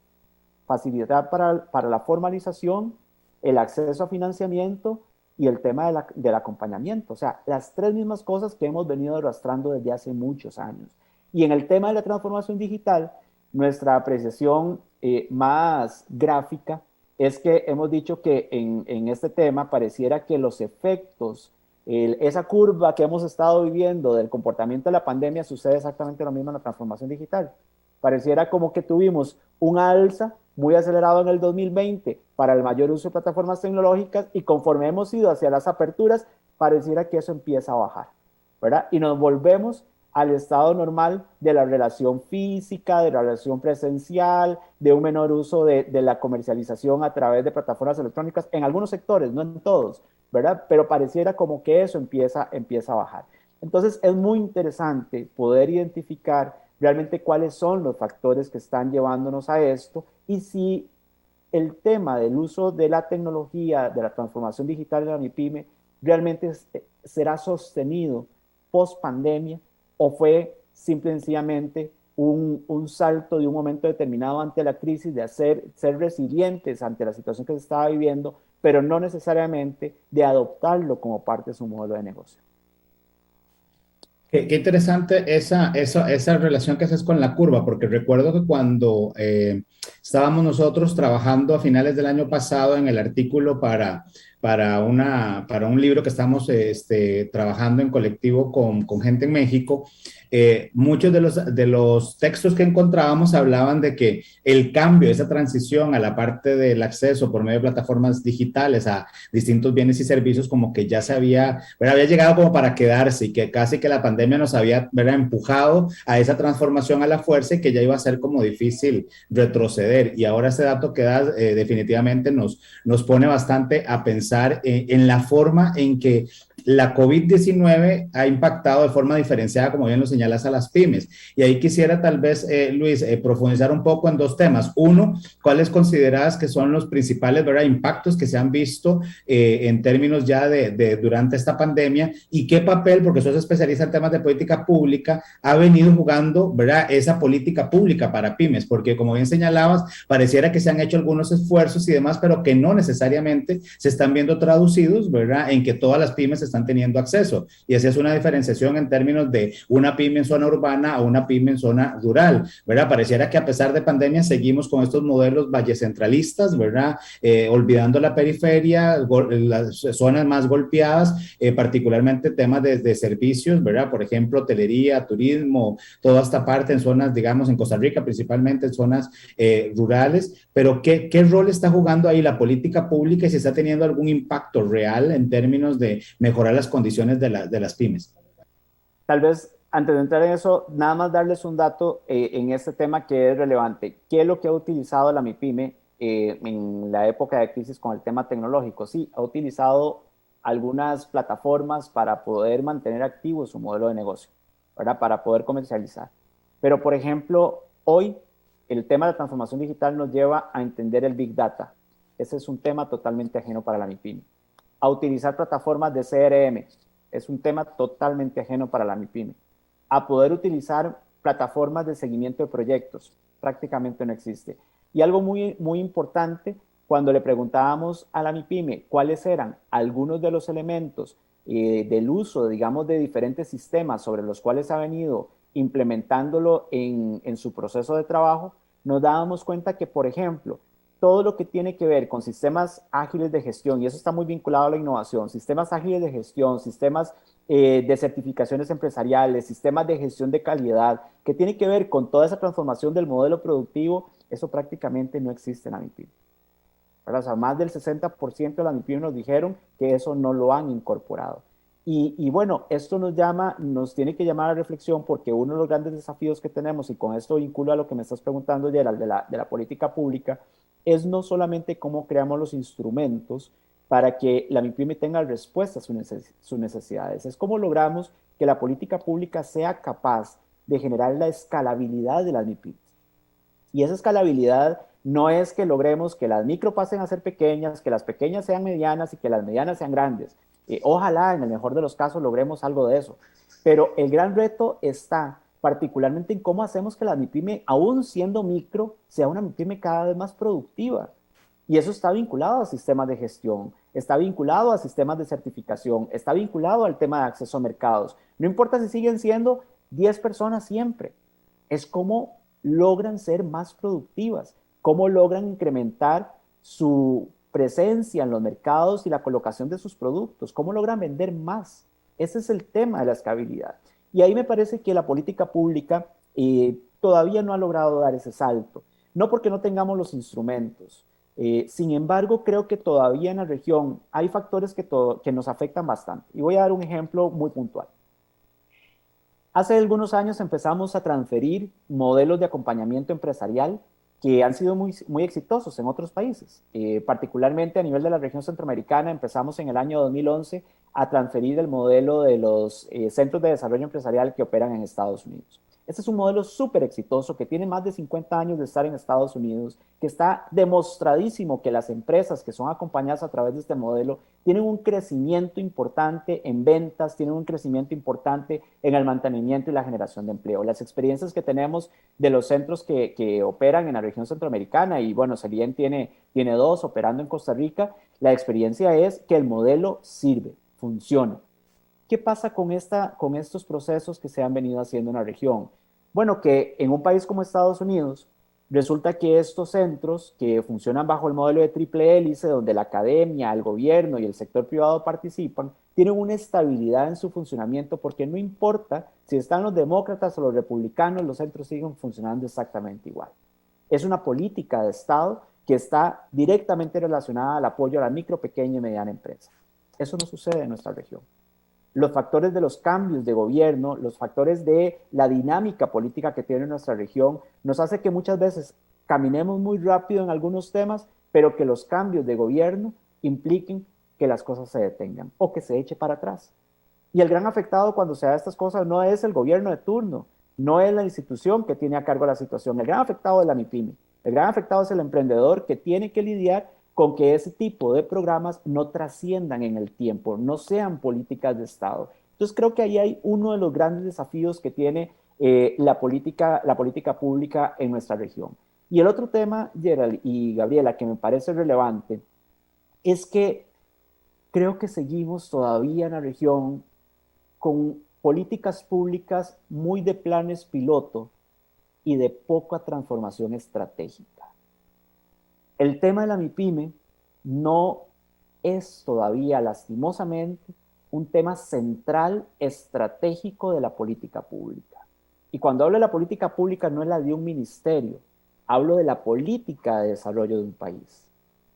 facilidad para la formalización, el acceso a financiamiento y el tema del acompañamiento. O sea, las 3 mismas cosas que hemos venido arrastrando desde hace muchos años. Y en el tema de la transformación digital, nuestra apreciación más gráfica es que hemos dicho que en este tema pareciera que los efectos, esa curva que hemos estado viviendo del comportamiento de la pandemia, sucede exactamente lo mismo en la transformación digital. Pareciera como que tuvimos un alza muy acelerado en el 2020 para el mayor uso de plataformas tecnológicas, y conforme hemos ido hacia las aperturas, pareciera que eso empieza a bajar, ¿verdad? Y nos volvemos al estado normal de la relación física, de la relación presencial, de un menor uso de la comercialización a través de plataformas electrónicas, en algunos sectores, no en todos, ¿verdad? Pero pareciera como que eso empieza a bajar. Entonces es muy interesante poder identificar realmente cuáles son los factores que están llevándonos a esto, y si el tema del uso de la tecnología, de la transformación digital de la MIPYME, realmente será sostenido post pandemia, o fue simple y sencillamente un salto de un momento determinado ante la crisis, de ser resilientes ante la situación que se estaba viviendo, pero no necesariamente de adoptarlo como parte de su modelo de negocio. Qué interesante esa relación que haces con la curva, porque recuerdo que cuando estábamos nosotros trabajando a finales del año pasado en el artículo para para un libro que estamos trabajando en colectivo con gente en México. Muchos de los textos que encontrábamos hablaban de que el cambio, esa transición a la parte del acceso por medio de plataformas digitales a distintos bienes y servicios, como que ya se había, ¿verdad? Había llegado como para quedarse, y que casi que la pandemia nos había, ¿verdad?, empujado a esa transformación a la fuerza, y que ya iba a ser como difícil retroceder. Y ahora ese dato que da definitivamente nos pone bastante a pensar en la forma en que la COVID-19 ha impactado de forma diferenciada, como bien lo señalas, a las pymes. Y ahí quisiera tal vez, Luis, profundizar un poco en dos temas. Uno, ¿cuáles consideras que son los principales, ¿verdad?, impactos que se han visto en términos ya de durante esta pandemia? ¿Y qué papel, porque sos especialista en temas de política pública, ha venido jugando, ¿verdad?, esa política pública para pymes? Porque como bien señalabas, pareciera que se han hecho algunos esfuerzos y demás, pero que no necesariamente se están viendo traducidos, ¿verdad?, en que todas las pymes están teniendo acceso. Y esa es una diferenciación en términos de una pyme en zona urbana a una pyme en zona rural, ¿verdad? Pareciera que a pesar de pandemia seguimos con estos modelos vallecentralistas, ¿verdad? Olvidando la periferia, las zonas más golpeadas, particularmente temas de servicios, ¿verdad? Por ejemplo, hotelería, turismo, toda esta parte en zonas, digamos, en Costa Rica, principalmente en zonas rurales. Pero ¿qué rol está jugando ahí la política pública, y si está teniendo algún impacto real en términos de mejorar las condiciones de las pymes? Tal vez, antes de entrar en eso, nada más darles un dato en este tema que es relevante. ¿Qué es lo que ha utilizado la MIPYME en la época de crisis con el tema tecnológico? Sí, ha utilizado algunas plataformas para poder mantener activo su modelo de negocio, ¿verdad? Para poder comercializar. Pero, por ejemplo, hoy el tema de la transformación digital nos lleva a entender el Big Data. Ese es un tema totalmente ajeno para la MIPYME. A utilizar plataformas de CRM. Es un tema totalmente ajeno para la MIPYME. A poder utilizar plataformas de seguimiento de proyectos. Prácticamente no existe. Y algo muy, muy importante, cuando le preguntábamos a la MIPYME cuáles eran algunos de los elementos del uso, digamos, de diferentes sistemas sobre los cuales ha venido implementándolo en su proceso de trabajo, nos dábamos cuenta que, por ejemplo, todo lo que tiene que ver con sistemas ágiles de gestión, y eso está muy vinculado a la innovación, sistemas ágiles de gestión, sistemas de certificaciones empresariales, sistemas de gestión de calidad, que tiene que ver con toda esa transformación del modelo productivo, eso prácticamente no existe en la MIPYME. O sea, más del 60% de la MIPYME nos dijeron que eso no lo han incorporado. Y bueno, esto nos tiene que llamar a reflexión, porque uno de los grandes desafíos que tenemos, y con esto vinculo a lo que me estás preguntando, Gerald, de la política pública, es no solamente cómo creamos los instrumentos para que la MIPYME tenga respuesta a sus necesidades, es cómo logramos que la política pública sea capaz de generar la escalabilidad de las MIPYMEs. Y esa escalabilidad no es que logremos que las micro pasen a ser pequeñas, que las pequeñas sean medianas y que las medianas sean grandes. Ojalá, en el mejor de los casos, logremos algo de eso. Pero el gran reto está particularmente en cómo hacemos que la MIPYME, aún siendo micro, sea una MIPYME cada vez más productiva. Y eso está vinculado a sistemas de gestión, está vinculado a sistemas de certificación, está vinculado al tema de acceso a mercados. No importa si siguen siendo 10 personas siempre, es cómo logran ser más productivas, cómo logran incrementar su presencia en los mercados y la colocación de sus productos, cómo logran vender más. Ese es el tema de la escalabilidad. Y ahí me parece que la política pública todavía no ha logrado dar ese salto. No porque no tengamos los instrumentos. Sin embargo, creo que todavía en la región hay factores que nos afectan bastante. Y voy a dar un ejemplo muy puntual. Hace algunos años empezamos a transferir modelos de acompañamiento empresarial que han sido muy, muy exitosos en otros países. Particularmente a nivel de la región centroamericana, empezamos en el año 2011 a transferir el modelo de los centros de desarrollo empresarial que operan en Estados Unidos. Este es un modelo súper exitoso que tiene más de 50 años de estar en Estados Unidos, que está demostradísimo que las empresas que son acompañadas a través de este modelo tienen un crecimiento importante en ventas, tienen un crecimiento importante en el mantenimiento y la generación de empleo. Las experiencias que tenemos de los centros que operan en la región centroamericana, y bueno, Celien tiene 2 operando en Costa Rica, la experiencia es que el modelo sirve, funciona. ¿Qué pasa con estos procesos que se han venido haciendo en la región? Bueno, que en un país como Estados Unidos, resulta que estos centros que funcionan bajo el modelo de triple hélice, donde la academia, el gobierno y el sector privado participan, tienen una estabilidad en su funcionamiento porque no importa si están los demócratas o los republicanos, los centros siguen funcionando exactamente igual. Es una política de Estado que está directamente relacionada al apoyo a la micro, pequeña y mediana empresa. Eso no sucede en nuestra región. Los factores de los cambios de gobierno, los factores de la dinámica política que tiene nuestra región, nos hace que muchas veces caminemos muy rápido en algunos temas, pero que los cambios de gobierno impliquen que las cosas se detengan o que se eche para atrás. Y el gran afectado cuando se da estas cosas no es el gobierno de turno, no es la institución que tiene a cargo la situación. El gran afectado es la MIPYME. El gran afectado es el emprendedor que tiene que lidiar con que ese tipo de programas no trasciendan en el tiempo, no sean políticas de Estado. Entonces creo que ahí hay uno de los grandes desafíos que tiene la política pública en nuestra región. Y el otro tema, Gerald y Gabriela, que me parece relevante, es que creo que seguimos todavía en la región con políticas públicas muy de planes piloto y de poca transformación estratégica. El tema de la MIPYME no es todavía, lastimosamente, un tema central estratégico de la política pública. Y cuando hablo de la política pública no es la de un ministerio, hablo de la política de desarrollo de un país,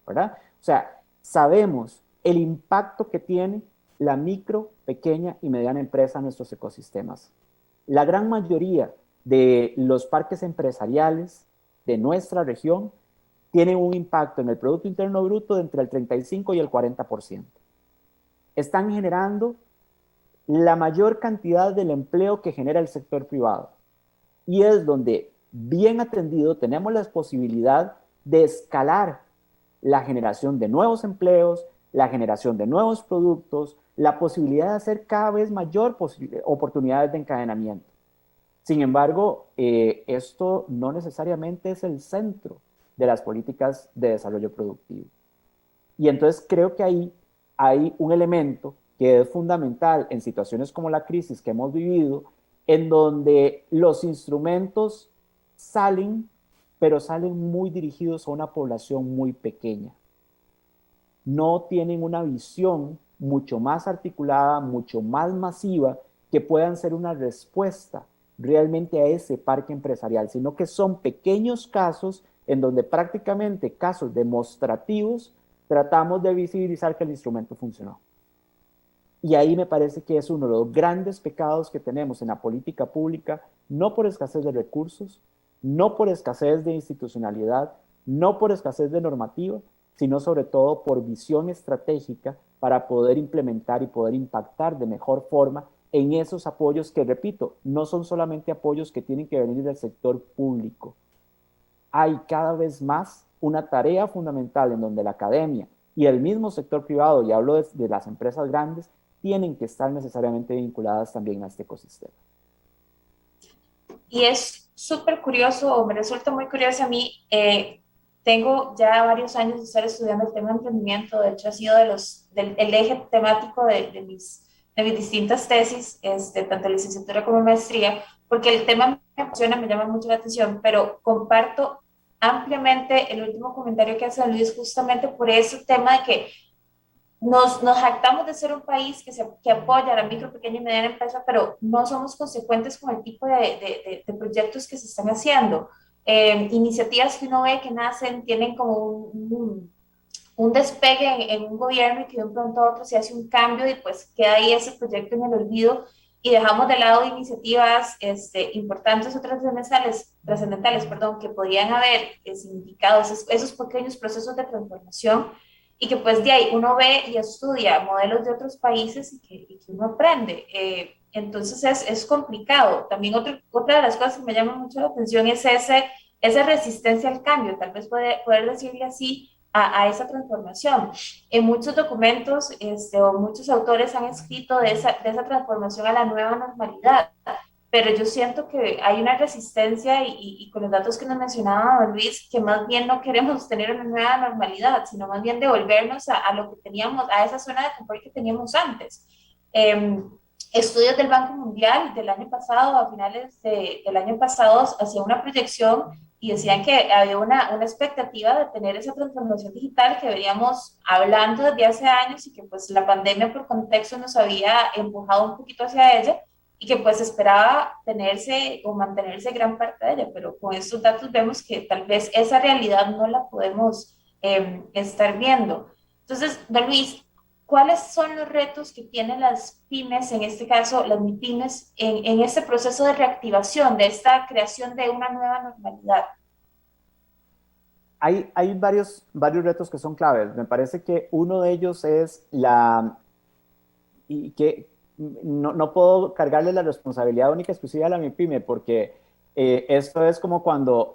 ¿verdad? O sea, sabemos el impacto que tiene la micro, pequeña y mediana empresa en nuestros ecosistemas. La gran mayoría de los parques empresariales de nuestra región tienen un impacto en el Producto Interno Bruto de entre el 35 y el 40%. Están generando la mayor cantidad del empleo que genera el sector privado. Y es donde, bien atendido, tenemos la posibilidad de escalar la generación de nuevos empleos, la generación de nuevos productos, la posibilidad de hacer cada vez mayor oportunidades de encadenamiento. Sin embargo, esto no necesariamente es el centro de las políticas de desarrollo productivo. Y entonces creo que ahí hay un elemento que es fundamental en situaciones como la crisis que hemos vivido, en donde los instrumentos salen, pero salen muy dirigidos a una población muy pequeña. No tienen una visión mucho más articulada, mucho más masiva, que puedan ser una respuesta realmente a ese parque empresarial, sino que son pequeños casos en donde prácticamente casos demostrativos tratamos de visibilizar que el instrumento funcionó. Y ahí me parece que es uno de los grandes pecados que tenemos en la política pública, no por escasez de recursos, no por escasez de institucionalidad, no por escasez de normativa, sino sobre todo por visión estratégica para poder implementar y poder impactar de mejor forma en esos apoyos que, repito, no son solamente apoyos que tienen que venir del sector público. Hay cada vez más una tarea fundamental en donde la academia y el mismo sector privado, y hablo de las empresas grandes, tienen que estar necesariamente vinculadas también a este ecosistema. Y es súper curioso, o me resulta muy curioso a mí, tengo ya varios años de estar estudiando el tema de emprendimiento, de hecho ha sido el eje temático de mis distintas tesis, tanto licenciatura como maestría, porque el tema me apasiona, me llama mucho la atención, pero comparto ampliamente el último comentario que hace Luis justamente por ese tema de que nos jactamos de ser un país que apoya a la micro, pequeña y mediana empresa, pero no somos consecuentes con el tipo de proyectos que se están haciendo. Iniciativas que uno ve que nacen tienen como un despegue en un gobierno y que de un pronto a otro se hace un cambio y pues queda ahí ese proyecto en el olvido y dejamos de lado iniciativas importantes o trascendentales, que podrían haber significado esos pequeños procesos de transformación y que pues de ahí uno ve y estudia modelos de otros países y que uno aprende. Entonces es complicado. También otra de las cosas que me llama mucho la atención es esa resistencia al cambio, tal vez poder decirle así, a esa transformación. En muchos documentos o muchos autores han escrito de esa transformación a la nueva normalidad, pero yo siento que hay una resistencia y con los datos que nos mencionaba don Luis, que más bien no queremos tener una nueva normalidad, sino más bien devolvernos a lo que teníamos, a esa zona de confort que teníamos antes. estudios del Banco Mundial del año pasado, a finales del año pasado, hacían una proyección y decían que había una expectativa de tener esa transformación digital que veníamos hablando desde hace años y que pues la pandemia por contexto nos había empujado un poquito hacia ella y que pues esperaba tenerse o mantenerse gran parte de ella, pero con estos datos vemos que tal vez esa realidad no la podemos estar viendo. Entonces, don Luis, ¿cuáles son los retos que tienen las pymes, en este caso las MIPYMES, en este proceso de reactivación, de esta creación de una nueva normalidad? Hay varios retos que son claves. Me parece que uno de ellos es y que no puedo cargarle la responsabilidad única y exclusiva a la MIPYME, porque esto es como cuando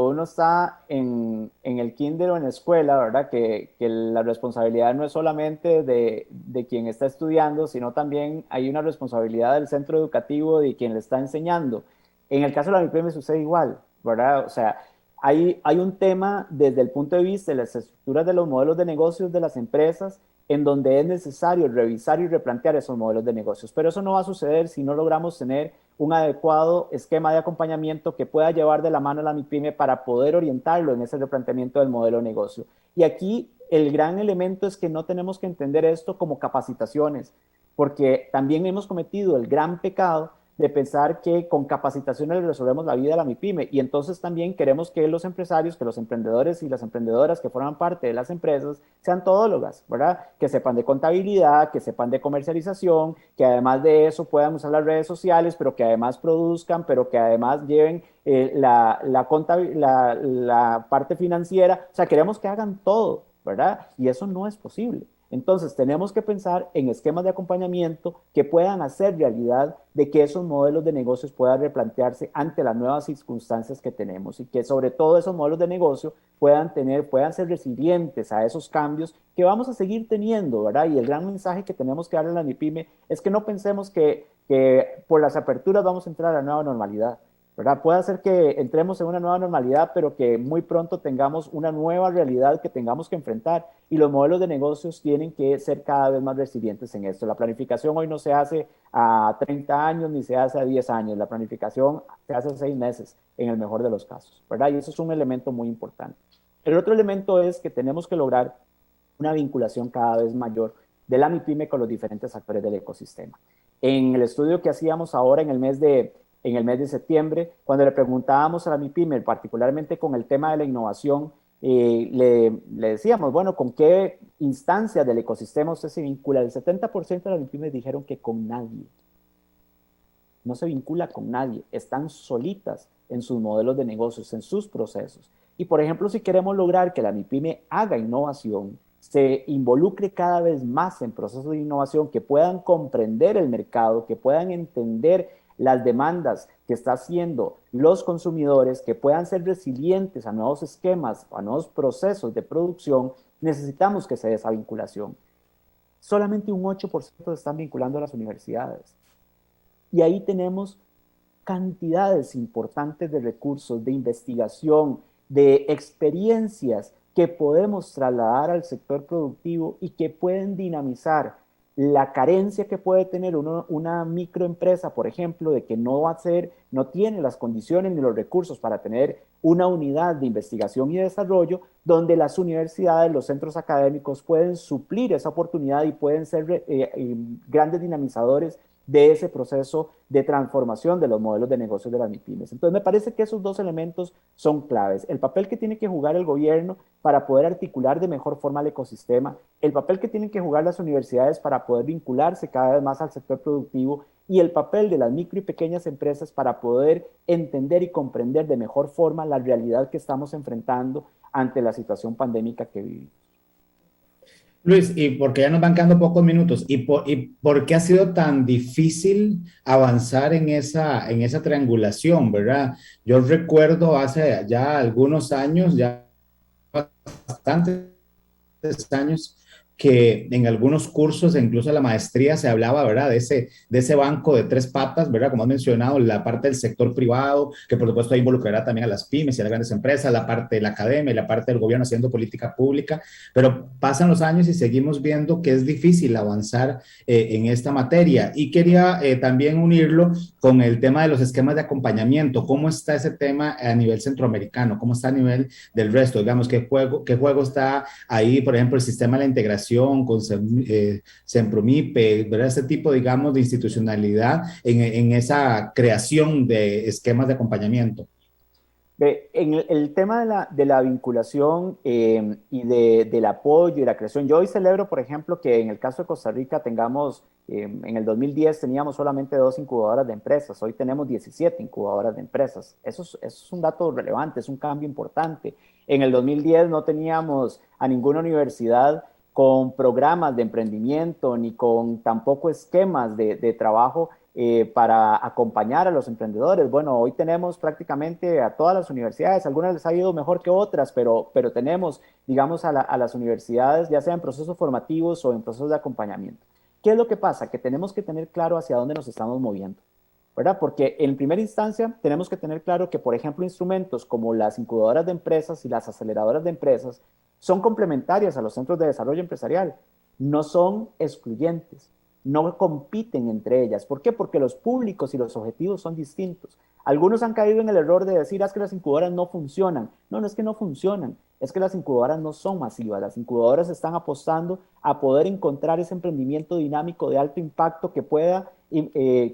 uno está en el kinder o en la escuela, ¿verdad? Que la responsabilidad no es solamente de quien está estudiando, sino también hay una responsabilidad del centro educativo de quien le está enseñando. En el caso de la MIPYME sucede igual, ¿verdad? O sea, hay un tema desde el punto de vista de las estructuras de los modelos de negocios de las empresas en donde es necesario revisar y replantear esos modelos de negocios. Pero eso no va a suceder si no logramos tener un adecuado esquema de acompañamiento que pueda llevar de la mano a la MIPYME para poder orientarlo en ese replanteamiento del modelo de negocio. Y aquí el gran elemento es que no tenemos que entender esto como capacitaciones, porque también hemos cometido el gran pecado de pensar que con capacitaciones resolvemos la vida de la MIPYME, y entonces también queremos que los empresarios, que los emprendedores y las emprendedoras que forman parte de las empresas sean todólogas, ¿verdad? Que sepan de contabilidad, que sepan de comercialización, que además de eso puedan usar las redes sociales, pero que además produzcan, pero que además lleven la parte financiera. O sea, queremos que hagan todo, ¿verdad? Y eso no es posible. Entonces, tenemos que pensar en esquemas de acompañamiento que puedan hacer realidad de que esos modelos de negocios puedan replantearse ante las nuevas circunstancias que tenemos y que sobre todo esos modelos de negocio puedan ser resilientes a esos cambios que vamos a seguir teniendo, ¿verdad? Y el gran mensaje que tenemos que darle a la MIPYME es que no pensemos que por las aperturas vamos a entrar a la nueva normalidad, ¿verdad? Puede ser que entremos en una nueva normalidad, pero que muy pronto tengamos una nueva realidad que tengamos que enfrentar, y los modelos de negocios tienen que ser cada vez más resilientes en esto. La planificación hoy no se hace a 30 años ni se hace a 10 años, la planificación se hace a 6 meses en el mejor de los casos, ¿verdad? Y eso es un elemento muy importante. El otro elemento es que tenemos que lograr una vinculación cada vez mayor de la MIPYME con los diferentes actores del ecosistema. En el estudio que hacíamos ahora en el mes de septiembre, cuando le preguntábamos a la MIPYME, particularmente con el tema de la innovación, le decíamos, bueno, ¿con qué instancias del ecosistema usted se vincula? El 70% de las MIPYME dijeron que con nadie. No se vincula con nadie, están solitas en sus modelos de negocios, en sus procesos. Y por ejemplo, si queremos lograr que la MIPYME haga innovación, se involucre cada vez más en procesos de innovación, que puedan comprender el mercado, que puedan entender las demandas que está haciendo los consumidores, que puedan ser resilientes a nuevos esquemas, a nuevos procesos de producción, necesitamos que se dé esa vinculación. Solamente un 8% se están vinculando a las universidades. Y ahí tenemos cantidades importantes de recursos, de investigación, de experiencias que podemos trasladar al sector productivo y que pueden dinamizar la carencia que puede tener una microempresa, por ejemplo, de que no tiene las condiciones ni los recursos para tener una unidad de investigación y desarrollo, donde las universidades, los centros académicos pueden suplir esa oportunidad y pueden ser grandes dinamizadores de ese proceso de transformación de los modelos de negocios de las MIPYMES. Entonces, me parece que esos dos elementos son claves. El papel que tiene que jugar el gobierno para poder articular de mejor forma el ecosistema, el papel que tienen que jugar las universidades para poder vincularse cada vez más al sector productivo, y el papel de las micro y pequeñas empresas para poder entender y comprender de mejor forma la realidad que estamos enfrentando ante la situación pandémica que vivimos. Luis, y porque ya nos van quedando pocos minutos, ¿y por qué ha sido tan difícil avanzar en esa triangulación, verdad? Yo recuerdo hace ya algunos años, ya bastantes años, que en algunos cursos, incluso en la maestría, se hablaba, ¿verdad? De ese banco de tres patas, ¿verdad? Como has mencionado, la parte del sector privado, que por supuesto involucrará también a las pymes y a las grandes empresas, la parte de la academia y la parte del gobierno haciendo política pública, pero pasan los años y seguimos viendo que es difícil avanzar en esta materia. Y quería también unirlo con el tema de los esquemas de acompañamiento. ¿Cómo está ese tema a nivel centroamericano? ¿Cómo está a nivel del resto? Digamos, qué juego está ahí, por ejemplo, el sistema de la integración con Sempromipe, ¿verdad? Este tipo, digamos, de institucionalidad en esa creación de esquemas de acompañamiento. En el tema de la vinculación y del apoyo y la creación, yo hoy celebro, por ejemplo, que en el caso de Costa Rica tengamos, en el 2010 teníamos solamente 2 incubadoras de empresas, hoy tenemos 17 incubadoras de empresas. Eso es un dato relevante, es un cambio importante. En el 2010 no teníamos a ninguna universidad con programas de emprendimiento ni con tampoco esquemas de trabajo para acompañar a los emprendedores. Bueno, hoy tenemos prácticamente a todas las universidades, algunas les ha ido mejor que otras, pero tenemos, digamos, a las universidades, ya sea en procesos formativos o en procesos de acompañamiento. ¿Qué es lo que pasa? Que tenemos que tener claro hacia dónde nos estamos moviendo, ¿verdad? Porque en primera instancia tenemos que tener claro que, por ejemplo, instrumentos como las incubadoras de empresas y las aceleradoras de empresas son complementarias a los centros de desarrollo empresarial, no son excluyentes, no compiten entre ellas. ¿Por qué? Porque los públicos y los objetivos son distintos. Algunos han caído en el error de decir, es que las incubadoras no funcionan. No, no es que no funcionan, es que las incubadoras no son masivas. Las incubadoras están apostando a poder encontrar ese emprendimiento dinámico de alto impacto que pueda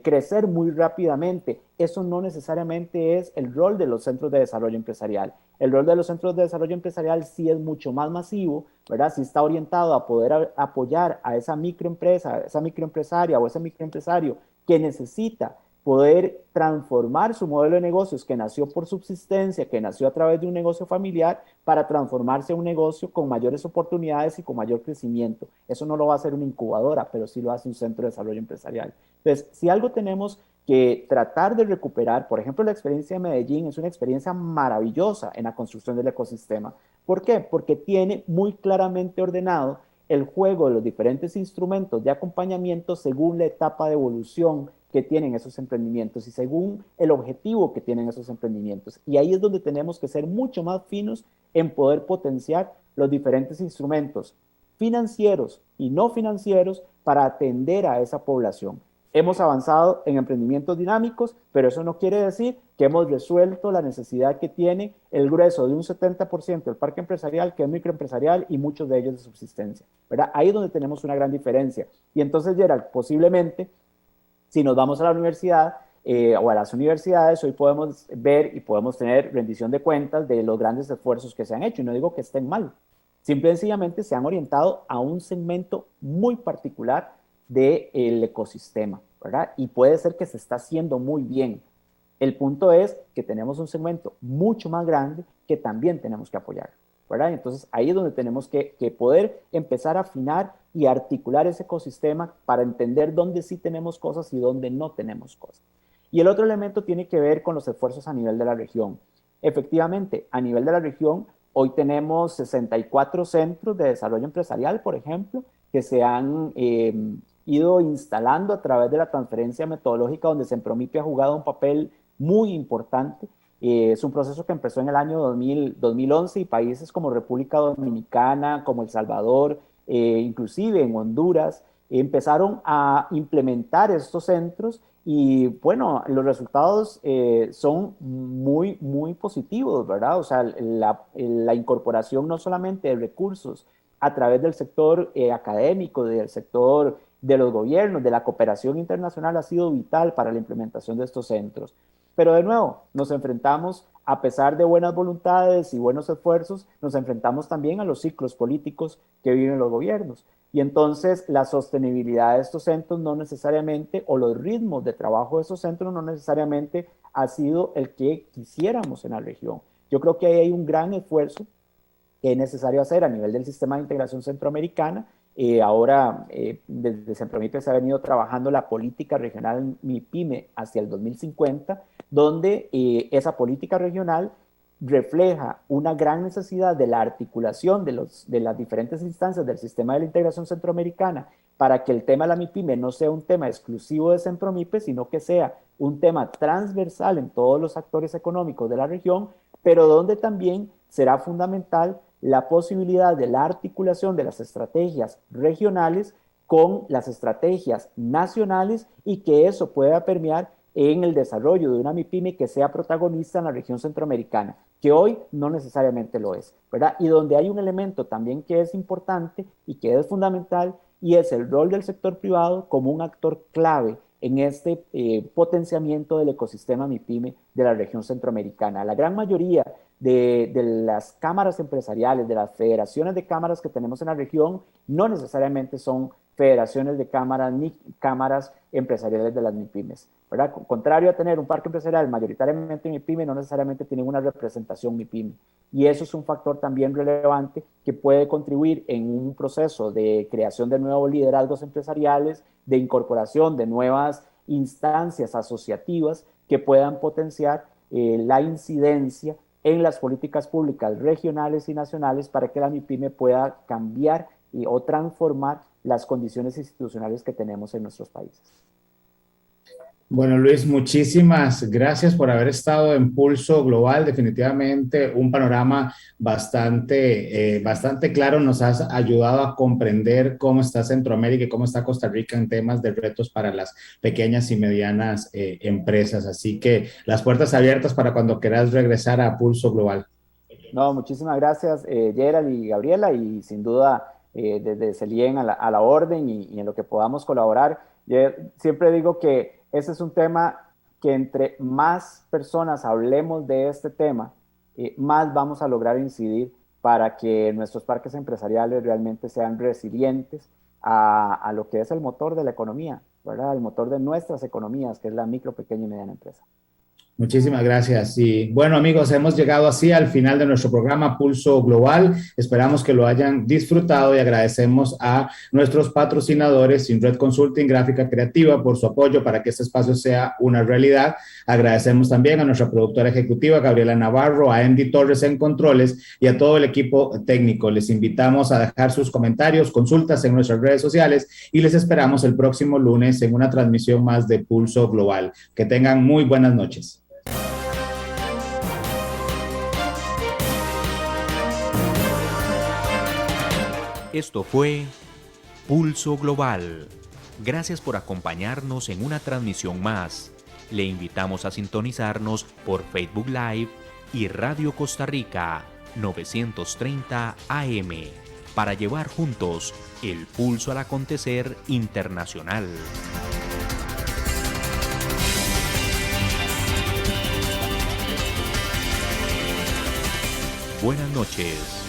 crecer muy rápidamente. Eso no necesariamente es el rol de los centros de desarrollo empresarial. El rol de los centros de desarrollo empresarial sí es mucho más masivo, ¿verdad? Sí está orientado a poder apoyar a esa microempresa, esa microempresaria o ese microempresario que necesita poder transformar su modelo de negocios que nació por subsistencia, que nació a través de un negocio familiar, para transformarse en un negocio con mayores oportunidades y con mayor crecimiento. Eso no lo va a hacer una incubadora, pero sí lo hace un centro de desarrollo empresarial. Entonces, si algo tenemos que tratar de recuperar, por ejemplo, la experiencia de Medellín es una experiencia maravillosa en la construcción del ecosistema. ¿Por qué? Porque tiene muy claramente ordenado el juego de los diferentes instrumentos de acompañamiento según la etapa de evolución que tienen esos emprendimientos y según el objetivo que tienen esos emprendimientos. Y ahí es donde tenemos que ser mucho más finos en poder potenciar los diferentes instrumentos financieros y no financieros para atender a esa población. Hemos avanzado en emprendimientos dinámicos, pero eso no quiere decir que hemos resuelto la necesidad que tiene el grueso de un 70% del parque empresarial, que es microempresarial, y muchos de ellos de subsistencia, ¿verdad? Ahí es donde tenemos una gran diferencia. Y entonces, Gerald, posiblemente, si nos vamos a la universidad o a las universidades, hoy podemos ver y podemos tener rendición de cuentas de los grandes esfuerzos que se han hecho. Y no digo que estén mal, simple y sencillamente se han orientado a un segmento muy particular del ecosistema, ¿verdad? Y puede ser que se está haciendo muy bien. El punto es que tenemos un segmento mucho más grande que también tenemos que apoyar, ¿verdad? Entonces ahí es donde tenemos que poder empezar a afinar y articular ese ecosistema para entender dónde sí tenemos cosas y dónde no tenemos cosas. Y el otro elemento tiene que ver con los esfuerzos a nivel de la región. Efectivamente, a nivel de la región, hoy tenemos 64 centros de desarrollo empresarial, por ejemplo, que se han ido instalando a través de la transferencia metodológica, donde Sempromipe ha jugado un papel muy importante. Es un proceso que empezó en el año 2011 y países como República Dominicana, como El Salvador, inclusive en Honduras, empezaron a implementar estos centros y bueno, los resultados son muy, muy positivos, ¿verdad? O sea, la incorporación no solamente de recursos a través del sector académico, del sector de los gobiernos, de la cooperación internacional, ha sido vital para la implementación de estos centros. Pero de nuevo, nos enfrentamos, a pesar de buenas voluntades y buenos esfuerzos, nos enfrentamos también a los ciclos políticos que viven los gobiernos. Y entonces la sostenibilidad de estos centros no necesariamente, o los ritmos de trabajo de estos centros no necesariamente ha sido el que quisiéramos en la región. Yo creo que ahí hay un gran esfuerzo que es necesario hacer a nivel del sistema de integración centroamericana. Ahora, desde Sempromipe se ha venido trabajando la política regional MIPYME hacia el 2050, donde esa política regional refleja una gran necesidad de la articulación de las diferentes instancias del sistema de la integración centroamericana para que el tema de la MIPYME no sea un tema exclusivo de Centromipe, sino que sea un tema transversal en todos los actores económicos de la región, pero donde también será fundamental la posibilidad de la articulación de las estrategias regionales con las estrategias nacionales y que eso pueda permear en el desarrollo de una MIPYME que sea protagonista en la región centroamericana, que hoy no necesariamente lo es, ¿verdad? Y donde hay un elemento también que es importante y que es fundamental, y es el rol del sector privado como un actor clave en este potenciamiento del ecosistema MIPYME de la región centroamericana. La gran mayoría de las cámaras empresariales, de las federaciones de cámaras que tenemos en la región, no necesariamente son federaciones de cámaras ni cámaras empresariales de las MIPYMEs, ¿verdad? Contrario a tener un parque empresarial mayoritariamente MIPYME, no necesariamente tienen una representación MIPYME. Y eso es un factor también relevante que puede contribuir en un proceso de creación de nuevos liderazgos empresariales, de incorporación de nuevas instancias asociativas que puedan potenciar la incidencia en las políticas públicas regionales y nacionales para que la MIPYME pueda cambiar o transformar las condiciones institucionales que tenemos en nuestros países. Bueno, Luis, muchísimas gracias por haber estado en Pulso Global. Definitivamente un panorama bastante claro. Nos has ayudado a comprender cómo está Centroamérica y cómo está Costa Rica en temas de retos para las pequeñas y medianas empresas. Así que las puertas abiertas para cuando quieras regresar a Pulso Global. No, muchísimas gracias, Gerald y Gabriela, y sin duda desde CELIEN a la orden y en lo que podamos colaborar. Yo siempre digo que ese es un tema que entre más personas hablemos de este tema, más vamos a lograr incidir para que nuestros parques empresariales realmente sean resilientes a lo que es el motor de la economía, ¿verdad? El motor de nuestras economías, que es la micro, pequeña y mediana empresa. Muchísimas gracias. Y bueno, amigos, hemos llegado así al final de nuestro programa Pulso Global. Esperamos que lo hayan disfrutado y agradecemos a nuestros patrocinadores, Sinred Consulting, Gráfica Creativa, por su apoyo para que este espacio sea una realidad. Agradecemos también a nuestra productora ejecutiva, Gabriela Navarro, a Andy Torres en Controles y a todo el equipo técnico. Les invitamos a dejar sus comentarios, consultas en nuestras redes sociales y les esperamos el próximo lunes en una transmisión más de Pulso Global. Que tengan muy buenas noches. Esto fue Pulso Global. Gracias por acompañarnos en una transmisión más. Le invitamos a sintonizarnos por Facebook Live y Radio Costa Rica 930 AM para llevar juntos el pulso al acontecer internacional. Buenas noches.